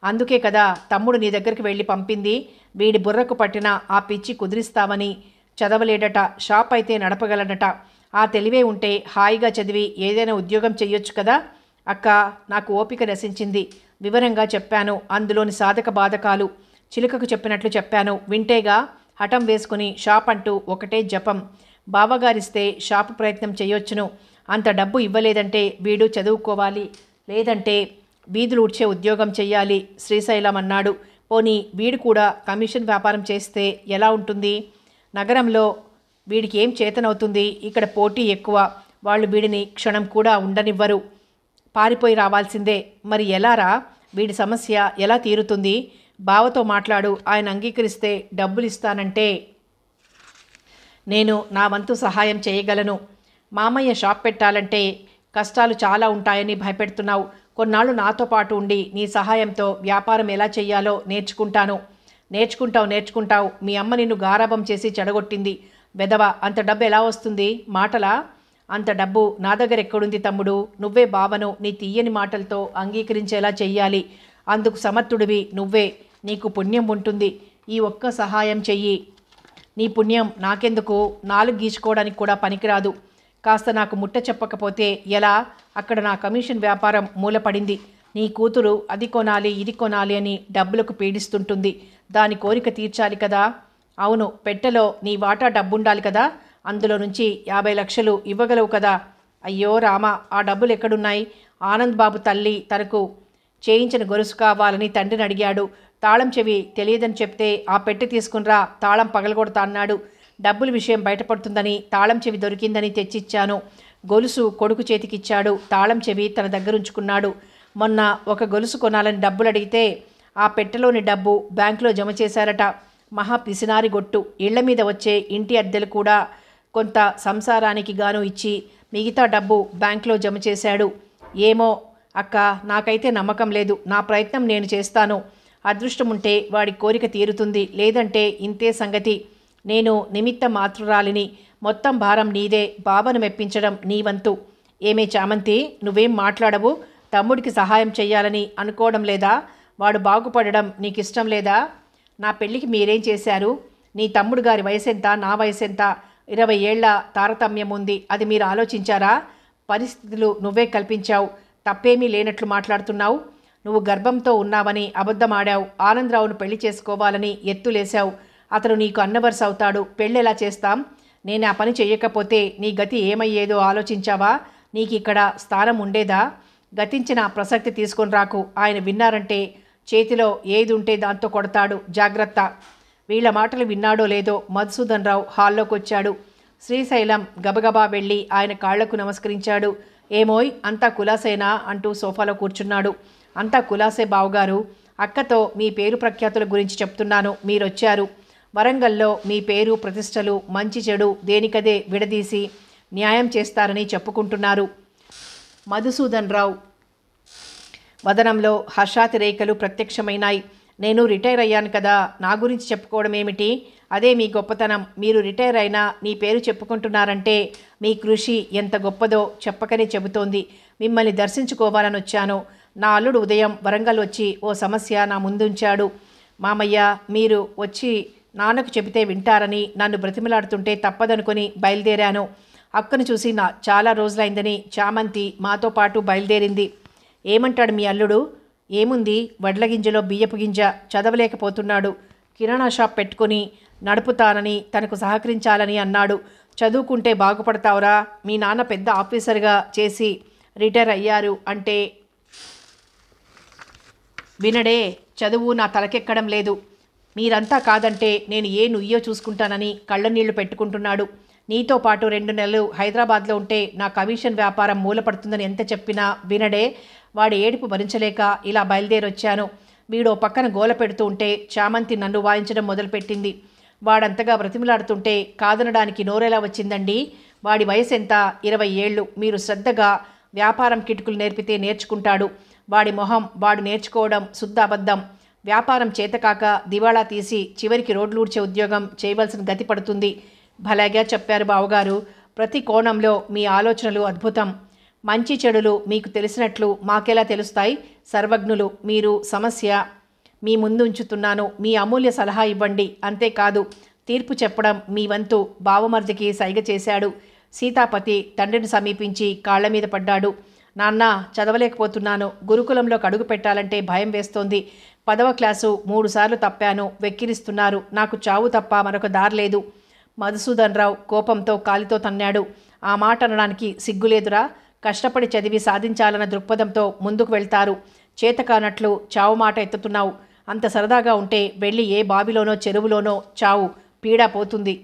[SPEAKER 1] అందుకే కదా తమ్ముడు నీ దగ్గరికి వెళ్ళి పంపింది. వీడి బుర్రకు పట్టిన ఆ పిచ్చి కుదిరిస్తావని. చదవలేడట, షాప్ అయితే నడపగలడట. ఆ తెలివే ఉంటే హాయిగా చదివి ఏదైనా ఉద్యోగం చెయ్యొచ్చు కదా. అక్క, నాకు ఓపిక నశించింది. వివరంగా చెప్పాను. అందులోని సాధక బాధకాలు చిలుకకు చెప్పినట్లు చెప్పాను. వింటేగా హఠం వేసుకుని షాప్ అంటూ ఒకటే జపం. బావగారిస్తే షాపు ప్రయత్నం చేయొచ్చును. అంత డబ్బు ఇవ్వలేదంటే వీడు చదువుకోవాలి, లేదంటే వీధులు ఊడ్చే ఉద్యోగం చెయ్యాలి. శ్రీశైలం అన్నాడు. పోనీ వీడు కూడా కమిషన్ వ్యాపారం చేస్తే ఎలా ఉంటుంది? నగరంలో వీడికి ఏం చేతనవుతుంది? ఇక్కడ పోటీ ఎక్కువ. వాళ్ళు వీడిని క్షణం కూడా ఉండనివ్వరు. పారిపోయి రావాల్సిందే. మరి ఎలారా? వీడి సమస్య ఎలా తీరుతుంది? బావతో మాట్లాడు. ఆయన అంగీకరిస్తే డబ్బులు ఇస్తానంటే నేను నా వంతు సహాయం చేయగలను. మామయ్య షాప్ పెట్టాలంటే కష్టాలు చాలా ఉంటాయని భయపెడుతున్నావు. కొన్నాళ్ళు నాతో పాటు ఉండి నీ సహాయంతో వ్యాపారం ఎలా చెయ్యాలో నేర్చుకుంటాను. నేర్చుకుంటావు. మీ అమ్మ నిన్ను గారాబం చేసి చెడగొట్టింది. వెధవ, అంత డబ్బు ఎలా వస్తుంది? మాటలా? అంత డబ్బు నా దగ్గర ఎక్కడుంది తమ్ముడు? నువ్వే బావను నీ తీయని మాటలతో అంగీకరించేలా చెయ్యాలి. అందుకు సమర్థుడివి నువ్వే. నీకు పుణ్యం ఉంటుంది. ఈ ఒక్క సహాయం చెయ్యి. నీ పుణ్యం నాకెందుకు? 4 గీచుకోవడానికి కూడా పనికిరాదు. కాస్త నాకు ముట్ట చెప్పకపోతే ఎలా? అక్కడ నా కమిషన్ వ్యాపారం మూలపడింది. నీ కూతురు అది కొనాలి, ఇది కొనాలి అని డబ్బులకు పీడిస్తుంటుంది. దాని కోరిక తీర్చాలి కదా. అవును, పెట్టెలో నీ వాటా డబ్బుండాలి కదా. అందులో నుంచి 50 లక్షలు ఇవ్వగలవు కదా. అయ్యో రామ, ఆ డబ్బులు ఎక్కడున్నాయి? ఆనంద్ బాబు తల్లి తనకు చేయించిన గొలుసు కావాలని తండ్రిని అడిగాడు. తాళం చెవి తెలియదని చెప్తే ఆ పెట్టె తీసుకునిరా, తాళం పగలగొడతా అన్నాడు. డబ్బుల విషయం బయటపడుతుందని తాళం చెవి దొరికిందని తెచ్చిచ్చాను. గొలుసు కొడుకు చేతికిచ్చాడు. తాళం చెవి తన దగ్గరుంచుకున్నాడు. మొన్న ఒక గొలుసు కొనాలని డబ్బులు అడిగితే ఆ పెట్టెలోని డబ్బు బ్యాంకులో జమ చేశారట. మహా పిసినారి గొట్టు. ఇళ్ల మీద వచ్చే ఇంటి అద్దెలు కూడా కొంత సంసారానికి గాను ఇచ్చి మిగతా డబ్బు బ్యాంకులో జమ చేశాడు. ఏమో అక్క, నాకైతే నమ్మకం లేదు. నా ప్రయత్నం నేను చేస్తాను. అదృష్టం ఉంటే వాడి కోరిక తీరుతుంది, లేదంటే ఇంతే సంగతి. నేను నిమిత్త మాతృరాలిని. మొత్తం భారం నీదే. బావను మెప్పించడం నీ వంతు. ఏమే చామంతి, నువ్వేం మాట్లాడవు? తమ్ముడికి సహాయం చెయ్యాలని అనుకోవడం లేదా? వాడు బాగుపడడం నీకిష్టం లేదా? నా పెళ్ళికి మీరేం చేశారు? నీ తమ్ముడు గారి వయసెంత, నా వయసెంత? 20 ఏళ్ల తారతమ్యం ఉంది. అది మీరు ఆలోచించారా? పరిస్థితులు నువ్వే కల్పించావు. తప్పేమీ లేనట్లు మాట్లాడుతున్నావు. నువ్వు గర్భంతో ఉన్నావని అబద్ధమాడావు. ఆనందరావును పెళ్లి చేసుకోవాలని ఎత్తులేశావు. అతను నీకు అన్నవరుస అవుతాడు. పెళ్ళెలా చేస్తాం? నేను ఆ పని చెయ్యకపోతే నీ గతి ఏమయ్యేదో ఆలోచించావా? నీకు ఇక్కడ స్థానం ఉండేదా? గతించిన ప్రసక్తి తీసుకొని రాకు. ఆయన విన్నారంటే చేతిలో ఏది ఉంటే దాంతో కొడతాడు. జాగ్రత్త. వీళ్ళ మాటలు విన్నాడో లేదో మధుసూదన్ రావు హాల్లోకి వచ్చాడు. శ్రీశైలం గబగబా వెళ్ళి ఆయన కాళ్లకు నమస్కరించాడు. ఏమోయ్, అంతా కులాసేనా అంటూ సోఫాలో కూర్చున్నాడు. అంతా కులాసే బావుగారు. అక్కతో మీ పేరు ప్రఖ్యాతుల గురించి చెప్తున్నాను. మీరొచ్చారు. వరంగల్లో మీ పేరు ప్రతిష్టలు మంచి చెడు దేనికదే విడదీసి న్యాయం చేస్తారని చెప్పుకుంటున్నారు. మధుసూదన్ రావు వదనంలో హర్షాతిరేకలు ప్రత్యక్షమైనాయి. నేను రిటైర్ అయ్యాను కదా, నా గురించి చెప్పుకోవడం ఏమిటి? అదే మీ గొప్పతనం. మీరు రిటైర్ అయినా మీ పేరు చెప్పుకుంటున్నారంటే మీ కృషి ఎంత గొప్పదో చెప్పకనే చెబుతోంది. మిమ్మల్ని దర్శించుకోవాలని వచ్చాను. నా అల్లుడు ఉదయం వరంగల్ వచ్చి ఓ సమస్య నా ముందుంచాడు. మామయ్య, మీరు వచ్చి నాన్నకు చెబితే వింటారని నన్ను బ్రతిమలాడుతుంటే తప్పదనుకొని బయలుదేరాను. అక్కను చూసి చాలా రోజులైందని చామంతి మాతో పాటు బయలుదేరింది. ఏమంటాడు మీ అల్లుడు? ఏముంది, వడ్ల గింజలో బియ్యపు గింజ. చదవలేకపోతున్నాడు. కిరాణా షాప్ పెట్టుకుని నడుపుతానని తనకు సహకరించాలని అన్నాడు. చదువుకుంటే బాగుపడతావురా? మీ నాన్న పెద్ద ఆఫీసర్గా చేసి రిటైర్ అయ్యారు అంటే వినడే. చదువు నా తలకెక్కడం లేదు. మీరంతా కాదంటే నేను ఏ నుయ్యో చూసుకుంటానని కళ్ళ నీళ్లు పెట్టుకుంటున్నాడు. నీతో పాటు 2 నెలలు హైదరాబాద్లో ఉంటే నా కమిషన్ వ్యాపారం మూలపడుతుందని ఎంత చెప్పినా వినడే. వాడి ఏడుపు భరించలేక ఇలా బయలుదేరొచ్చాను. వీడో పక్కన గోల పెడుతూ ఉంటే చామంతి నన్ను వాయించడం మొదలుపెట్టింది. వాడంతగా బ్రతిమలాడుతుంటే కాదనడానికి నోరెలా వచ్చిందండి? వాడి వయసు ఎంత? 20 ఏళ్ళు. మీరు శ్రద్ధగా వ్యాపారం కిటుకులు నేర్పితే నేర్చుకుంటాడు. వాడి మొహం. వాడు నేర్చుకోవడం శుద్ధ అబద్ధం. వ్యాపారం చేతకాక దివాళా తీసి చివరికి రోడ్లూడ్చే ఉద్యోగం చేయవలసిన గతి పడుతుంది. భలేగా చెప్పారు బావగారు. ప్రతి కోణంలో మీ ఆలోచనలు అద్భుతం. మంచి చెడులు మీకు తెలిసినట్లు మాకెలా తెలుస్తాయి? సర్వజ్ఞులు మీరు. సమస్య మీ ముందు ఉంచుతున్నాను. మీ అమూల్య సలహా ఇవ్వండి. అంతేకాదు తీర్పు చెప్పడం మీ వంతు. బావమర్దికి సైగ చేశాడు. సీతాపతి తండ్రిని సమీపించి కాళ్ల మీద పడ్డాడు. నాన్న, చదవలేకపోతున్నాను. గురుకులంలోకి అడుగు పెట్టాలంటే భయం వేస్తోంది. 10వ క్లాసు 3 సార్లు తప్పాను. వెక్కిరిస్తున్నారు. నాకు చావు తప్ప మరొక దారి లేదు. మధుసూదన్ రావు కోపంతో కాలితో తన్నాడు. ఆ మాట అనడానికి సిగ్గులేదురా? కష్టపడి చదివి సాధించాలన్న దృక్పథంతో ముందుకు వెళ్తారు. చేతకానట్లు చావు మాట ఎత్తుతున్నావు. అంత సరదాగా ఉంటే వెళ్ళి ఏ బావిలోనో చెరువులోనో చావు. పీడా పోతుంది.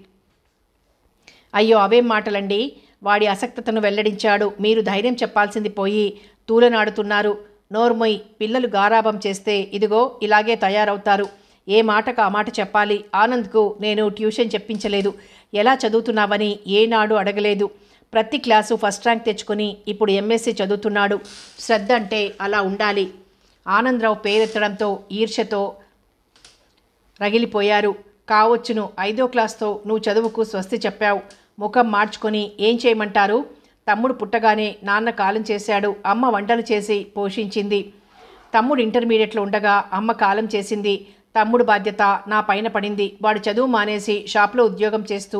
[SPEAKER 1] అయ్యో, అవేం మాటలండి? వాడి అసక్తతను వెల్లడించాడు. మీరు ధైర్యం చెప్పాల్సింది పోయి తూలనాడుతున్నారు. నోర్మొయ్. పిల్లలు గారాబం చేస్తే ఇదిగో ఇలాగే తయారవుతారు. ఏ మాటకు ఆ మాట చెప్పాలి. ఆనంద్కు నేను ట్యూషన్ చెప్పించలేదు. ఎలా చదువుతున్నావని ఏనాడు అడగలేదు. ప్రతి క్లాసు ఫస్ట్ ర్యాంక్ తెచ్చుకొని ఇప్పుడు ఎంఎస్సీ చదువుతున్నాడు. శ్రద్ధ అంటే అలా ఉండాలి. ఆనందరావు పేరెత్తడంతో ఈర్ష్యతో రగిలిపోయారు. కావచ్చును 5వ క్లాస్తో నువ్వు చదువుకు స్వస్తి చెప్పావు. ముఖం మార్చుకొని ఏం చేయమంటారు? తమ్ముడు పుట్టగానే నాన్న కాలం చేశాడు. అమ్మ వంటలు చేసి పోషించింది. తమ్ముడు ఇంటర్మీడియట్లో ఉండగా అమ్మ కాలం చేసింది. తమ్ముడు బాధ్యత నా పైన పడింది. వాడు చదువు మానేసి షాప్లో ఉద్యోగం చేస్తూ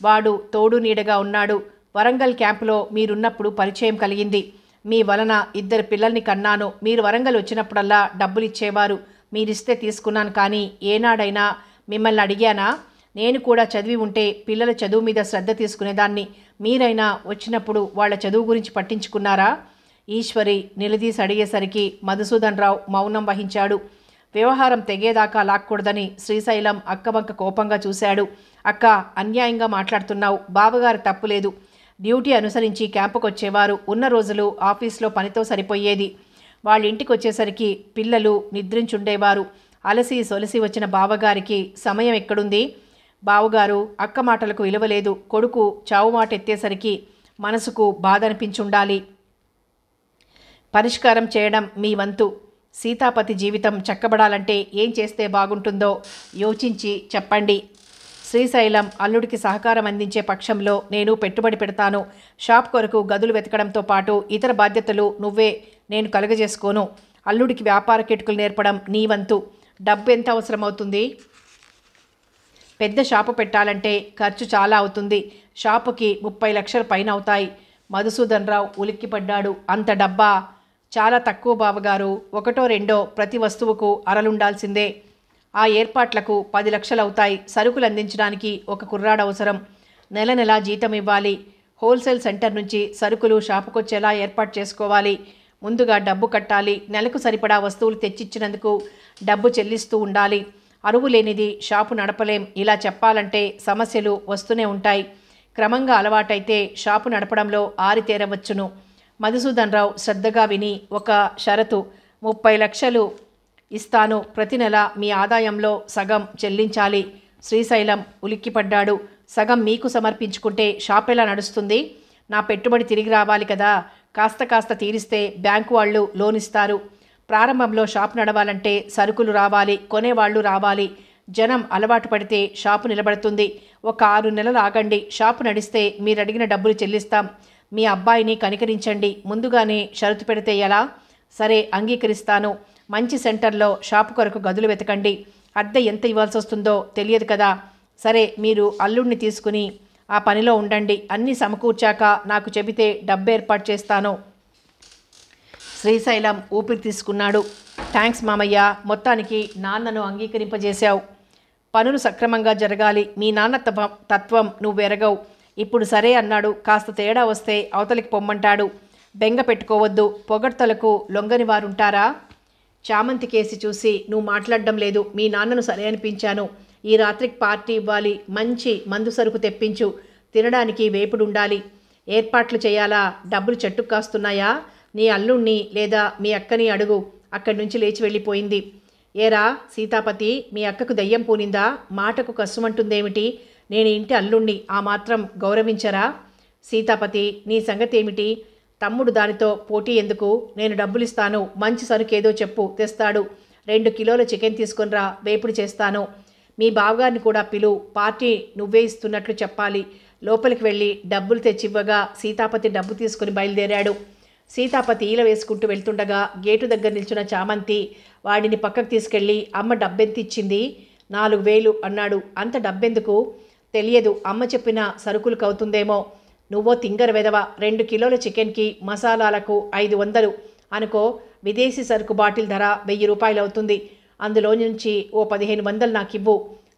[SPEAKER 1] వాడు తోడు నీడగా ఉన్నాడు. వరంగల్ క్యాంపులో మీరున్నప్పుడు పరిచయం కలిగింది. మీ వలన 2 పిల్లల్ని కన్నాను. మీరు వరంగల్ వచ్చినప్పుడల్లా డబ్బులు ఇచ్చేవారు. మీరిస్తే తీసుకున్నాను. కానీ ఏనాడైనా మిమ్మల్ని అడిగానా? నేను కూడా చదివి ఉంటే పిల్లల చదువు మీద శ్రద్ధ తీసుకునేదాన్ని. మీరైనా వచ్చినప్పుడు వాళ్ళ చదువు గురించి పట్టించుకున్నారా? ఈశ్వరి నిలదీసి అడిగేసరికి మధుసూదన్ రావు మౌనం వహించాడు. వ్యవహారం తెగేదాకా లాక్కూడదని శ్రీశైలం అక్కవంక కోపంగా చూశాడు. అక్క, అన్యాయంగా మాట్లాడుతున్నావు. బావగారు తప్పులేదు. డ్యూటీ అనుసరించి క్యాంపుకొచ్చేవారు. ఉన్న రోజులు ఆఫీస్లో పనితో సరిపోయేది. వాళ్ళ ఇంటికి వచ్చేసరికి పిల్లలు నిద్రించుండేవారు. అలసి సొలసి వచ్చిన బావగారికి సమయం ఎక్కడుంది? బావగారు అక్క మాటలకు విలువలేదు. కొడుకు చావు మాట ఎత్తేసరికి మనసుకు బాధ అనిపించుండాలి. పరిష్కారం చేయడం మీ వంతు. సీతాపతి జీవితం చక్కబడాలంటే ఏం చేస్తే బాగుంటుందో యోచించి చెప్పండి. శ్రీశైలం అల్లుడికి సహకారం అందించే పక్షంలో నేను పెట్టుబడి పెడతాను. షాప్ కొరకు గదులు వెతకడంతో పాటు ఇతర బాధ్యతలు నేను కలుగజేసుకోను. అల్లుడికి వ్యాపార కిటుకులు నేర్పడం నీ వంతు. డబ్బు ఎంత అవసరమవుతుంది? పెద్ద షాపు పెట్టాలంటే ఖర్చు చాలా అవుతుంది. షాపుకి 30 లక్షల పైన అవుతాయి. మధుసూదన్ రావు ఉలిక్కిపడ్డాడు. అంత డబ్బా? చాలా తక్కువ బావగారు. ఒకటో రెండో ప్రతి వస్తువుకు అరలుండాల్సిందే. ఆ ఏర్పాట్లకు 10 లక్షలు అవుతాయి. సరుకులు అందించడానికి ఒక కుర్రాడు అవసరం. నెల నెల జీతం ఇవ్వాలి. హోల్సేల్ సెంటర్ నుంచి సరుకులు షాపుకొచ్చేలా ఏర్పాటు చేసుకోవాలి. ముందుగా డబ్బు కట్టాలి. నెలకు సరిపడా వస్తువులు తెచ్చిచ్చినందుకు డబ్బు చెల్లిస్తూ ఉండాలి. అరువు లేనిది షాపు నడపలేం. ఇలా చెప్పాలంటే సమస్యలు వస్తూనే ఉంటాయి. క్రమంగా అలవాటైతే షాపు నడపడంలో ఆరితేరవచ్చును. మధుసూదన్ రావు శ్రద్ధగా విని, ఒక షరతు, 30 లక్షలు ఇస్తాను. ప్రతి నెల మీ ఆదాయంలో సగం చెల్లించాలి. శ్రీశైలం ఉలిక్కిపడ్డాడు. సగం మీకు సమర్పించుకుంటే షాప్ ఎలా నడుస్తుంది? నా పెట్టుబడి తిరిగి రావాలి కదా. కాస్త తీరిస్తే బ్యాంకు వాళ్ళు లోన్ ఇస్తారు. ప్రారంభంలో షాప్ నడవాలంటే సరుకులు రావాలి, కొనేవాళ్ళు రావాలి. జనం అలవాటు పడితే షాపు నిలబడుతుంది. ఒక 6 నెలలు ఆగండి. షాపు నడిస్తే మీరు అడిగిన డబ్బులు చెల్లిస్తాం. మీ అబ్బాయిని కనికరించండి. ముందుగానే షరతు పెడితే ఎలా? సరే, అంగీకరిస్తాను. మంచి సెంటర్లో షాపు కొరకు గదులు వెతకండి. అద్దె ఎంత ఇవ్వాల్సి వస్తుందో తెలియదు కదా. సరే, మీరు అల్లుడిని తీసుకుని ఆ పనిలో ఉండండి. అన్నీ సమకూర్చాక నాకు చెబితే డబ్బు ఏర్పాటు చేస్తాను. శ్రీశైలం ఊపిరి తీసుకున్నాడు. థ్యాంక్స్ మామయ్య, మొత్తానికి నాన్నను అంగీకరింపజేశావు. పనులు సక్రమంగా జరగాలి. మీ నాన్న తత్వం నువ్వెరగవు. ఇప్పుడు సరే అన్నాడు. కాస్త తేడా వస్తే అవతలికి పొమ్మంటాడు. బెంగ పెట్టుకోవద్దు. పొగడ్తలకు లొంగని వారుంటారా? చామంతి కేసి చూసి, నువ్వు మాట్లాడడం లేదు. మీ నాన్నను సరే అనిపించాను. ఈ రాత్రికి పార్టీ ఇవ్వాలి. మంచి మందు సరుకు తెప్పించు. తినడానికి వేపుడుండాలి. ఏర్పాట్లు చేయాలా? డబ్బులు చెట్టుకు కాస్తున్నాయా? నీ అల్లుణ్ణి లేదా మీ అక్కని అడుగు. అక్కడి నుంచి లేచి వెళ్ళిపోయింది. ఏరా సీతాపతి, మీ అక్కకు దయ్యం పూనిందా? మాటకు కసుమంటుందేమిటి? నేను ఇంటి అల్లుణ్ణి, ఆ మాత్రం గౌరవించరా? సీతాపతి, నీ సంగతి ఏమిటి? తమ్ముడు దానితో పోటీ ఎందుకు? నేను డబ్బులిస్తాను. మంచి సరుకేదో చెప్పు, తెస్తాడు. 2 కిలోల చికెన్ తీసుకునిరా, వేపుడు చేస్తాను. మీ బావగారిని కూడా పిలు. పార్టీ నువ్వే ఇస్తున్నట్లు చెప్పాలి. లోపలికి వెళ్ళి డబ్బులు తెచ్చివ్వగా సీతాపతి డబ్బు తీసుకుని బయలుదేరాడు. సీతాపతి ఈల వేసుకుంటూ వెళ్తుండగా గేటు దగ్గర నిల్చున్న చామంతి వాడిని పక్కకు తీసుకెళ్ళి, అమ్మ డబ్బెంత ఇచ్చింది? 4,000 అన్నాడు. అంత డబ్బెందుకు? తెలియదు. అమ్మ చెప్పిన సరుకులకు అవుతుందేమో. నువ్వో తింగర వెదవ. 2 కిలోల చికెన్కి మసాలాలకు 500 అనుకో. విదేశీ సరుకు బాటిల్ ధర 1000 రూపాయలు అవుతుంది. అందులో నుంచి ఓ 1500 నాకివ్వు.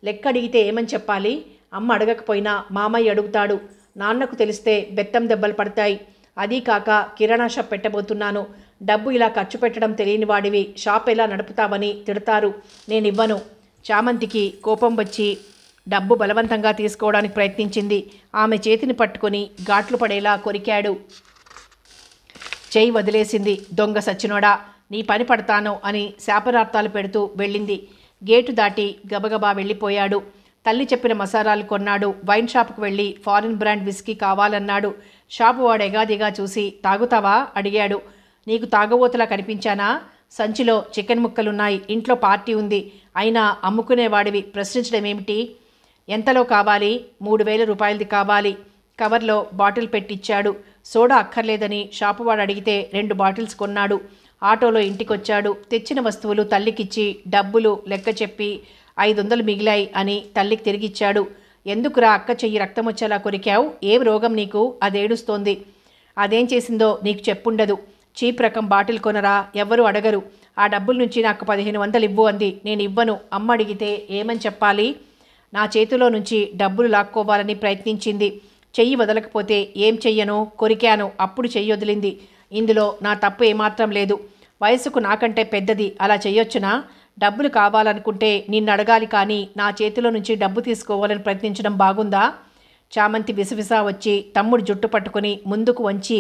[SPEAKER 1] లెక్క అడిగితే ఏమని చెప్పాలి? అమ్మ అడగకపోయినా మామయ్య అడుగుతాడు. నాన్నకు తెలిస్తే బెత్తం దెబ్బలు పడతాయి. అదీ కాక కిరాణా షాప్ పెట్టబోతున్నాను. డబ్బు ఇలా ఖర్చు పెట్టడం తెలియని వాడివి షాప్ ఎలా నడుపుతావని తిడతారు. నేనివ్వను. చామంతికి కోపం వచ్చి డబ్బు బలవంతంగా తీసుకోవడానికి ప్రయత్నించింది. ఆమె చేతిని పట్టుకొని ఘాట్లు పడేలా కొరికాడు. చెయ్యి వదిలేసింది. దొంగ సచ్చినోడా, నీ పని పడతాను అని శాపనార్థాలు పెడుతూ వెళ్ళింది. గేటు దాటి గబగబా వెళ్ళిపోయాడు. తల్లి చెప్పిన మసాలాలు కొన్నాడు. వైన్ షాపుకు వెళ్ళి ఫారిన్ బ్రాండ్ విస్కీ కావాలన్నాడు. షాపు వాడు ఎగాదిగా చూసి, తాగుతావా అడిగాడు. నీకు తాగబోతలా కనిపించానా? సంచిలో చికెన్ ముక్కలున్నాయి. ఇంట్లో పార్టీ ఉంది. అయినా అమ్ముకునేవాడివి ప్రశ్నించడం ఏమిటి? ఎంతలో కావాలి? 3,000 రూపాయలది కావాలి. కవర్లో బాటిల్ పెట్టిచ్చాడు. సోడా అక్కర్లేదని షాపువాడు అడిగితే 2 బాటిల్స్ కొన్నాడు. ఆటోలో ఇంటికొచ్చాడు. తెచ్చిన వస్తువులు తల్లికిచ్చి డబ్బులు లెక్క చెప్పి 500 మిగిలాయి అని తల్లికి తిరిగిచ్చాడు. ఎందుకురా అక్క చెయ్యి రక్తం వచ్చేలా కొరికావు? ఏం రోగం నీకు? అదేడుస్తోంది. అదేం చేసిందో నీకు చెప్పుండదు. చీప్ రకం బాటిల్ కొనరా, ఎవ్వరూ అడగరు. ఆ డబ్బుల నుంచి నాకు 1500 ఇవ్వు అంది. నేను ఇవ్వను. అమ్మ అడిగితే ఏమని చెప్పాలి? నా చేతిలో నుంచి డబ్బులు లాక్కోవాలని ప్రయత్నించింది. చెయ్యి వదలకపోతే ఏం చెయ్యను? కొరికాను. అప్పుడు చెయ్యి వదిలింది. ఇందులో నా తప్పు ఏమాత్రం లేదు. వయసుకు నాకంటే పెద్దది. అలా చెయ్యొచ్చునా? డబ్బులు కావాలనుకుంటే నిన్ను అడగాలి కానీ నా చేతిలో నుంచి డబ్బు తీసుకోవాలని ప్రయత్నించడం బాగుందా? చామంతి విసవిసా వచ్చి తమ్ముడు జుట్టు పట్టుకుని ముందుకు వంచి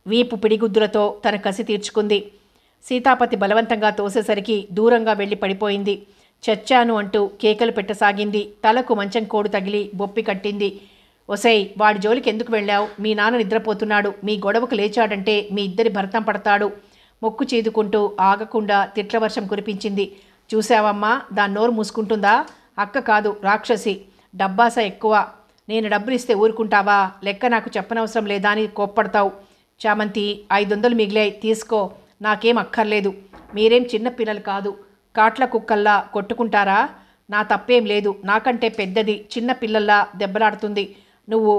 [SPEAKER 1] వీపు పిడిగుద్దులతో తన కసి తీర్చుకుంది. సీతాపతి బలవంతంగా తోసేసరికి దూరంగా వెళ్ళి పడిపోయింది. చచ్చాను అంటూ కేకలు పెట్టసాగింది. తలకు మంచం కోడు తగిలి బొప్పి కట్టింది. ఒసై, వాడి జోలికి ఎందుకు వెళ్ళావు? మీ నాన్న నిద్రపోతున్నాడు. మీ గొడవకు లేచాడంటే మీ ఇద్దరి భర్తం పడతాడు. మొక్కు చీదుకుంటూ ఆగకుండా తిట్ల వర్షం కురిపించింది. చూసావమ్మా, దాని నోరు మూసుకుంటుందా? అక్క కాదు, రాక్షసి. డబ్బాస ఎక్కువ. నేను డబ్బులు ఇస్తే ఊరుకుంటావా? లెక్క నాకు చెప్పనవసరం లేదా అని కోప్పడతావు. చామంతి, 500 మిగిలాయి, తీసుకో. నాకేం అక్కర్లేదు. మీరేం చిన్న పిల్లలు కాదు, కాట్ల కుక్కల్లా కొట్టుకుంటారా? నా తప్పేం లేదు. నాకంటే పెద్దది చిన్న పిల్లల్లా దెబ్బలాడుతుంది. నువ్వు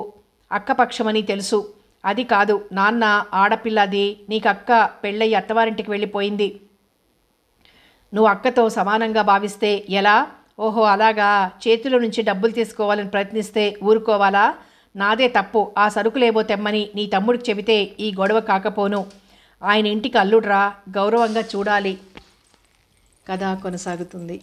[SPEAKER 1] అక్కపక్షమని తెలుసు. అది కాదు, నాన్న ఆడపిల్లది. నీకు అక్క పెళ్ళయి అత్తవారింటికి వెళ్ళిపోయింది. నువ్వు అక్కతో సమానంగా భావిస్తే ఎలా? ఓహో అలాగా. చేతిలో నుంచి డబ్బులు తీసుకోవాలని ప్రయత్నిస్తే ఊరుకోవాలా? నాదే తప్పు. ఆ సరుకులేవో తెమ్మని నీ తమ్ముడికి చెబితే ఈ గొడవ కాకపోను. ఆయన ఇంటికి అల్లుడ్రా, గౌరవంగా చూడాలి. కథ కొనసాగుతుంది.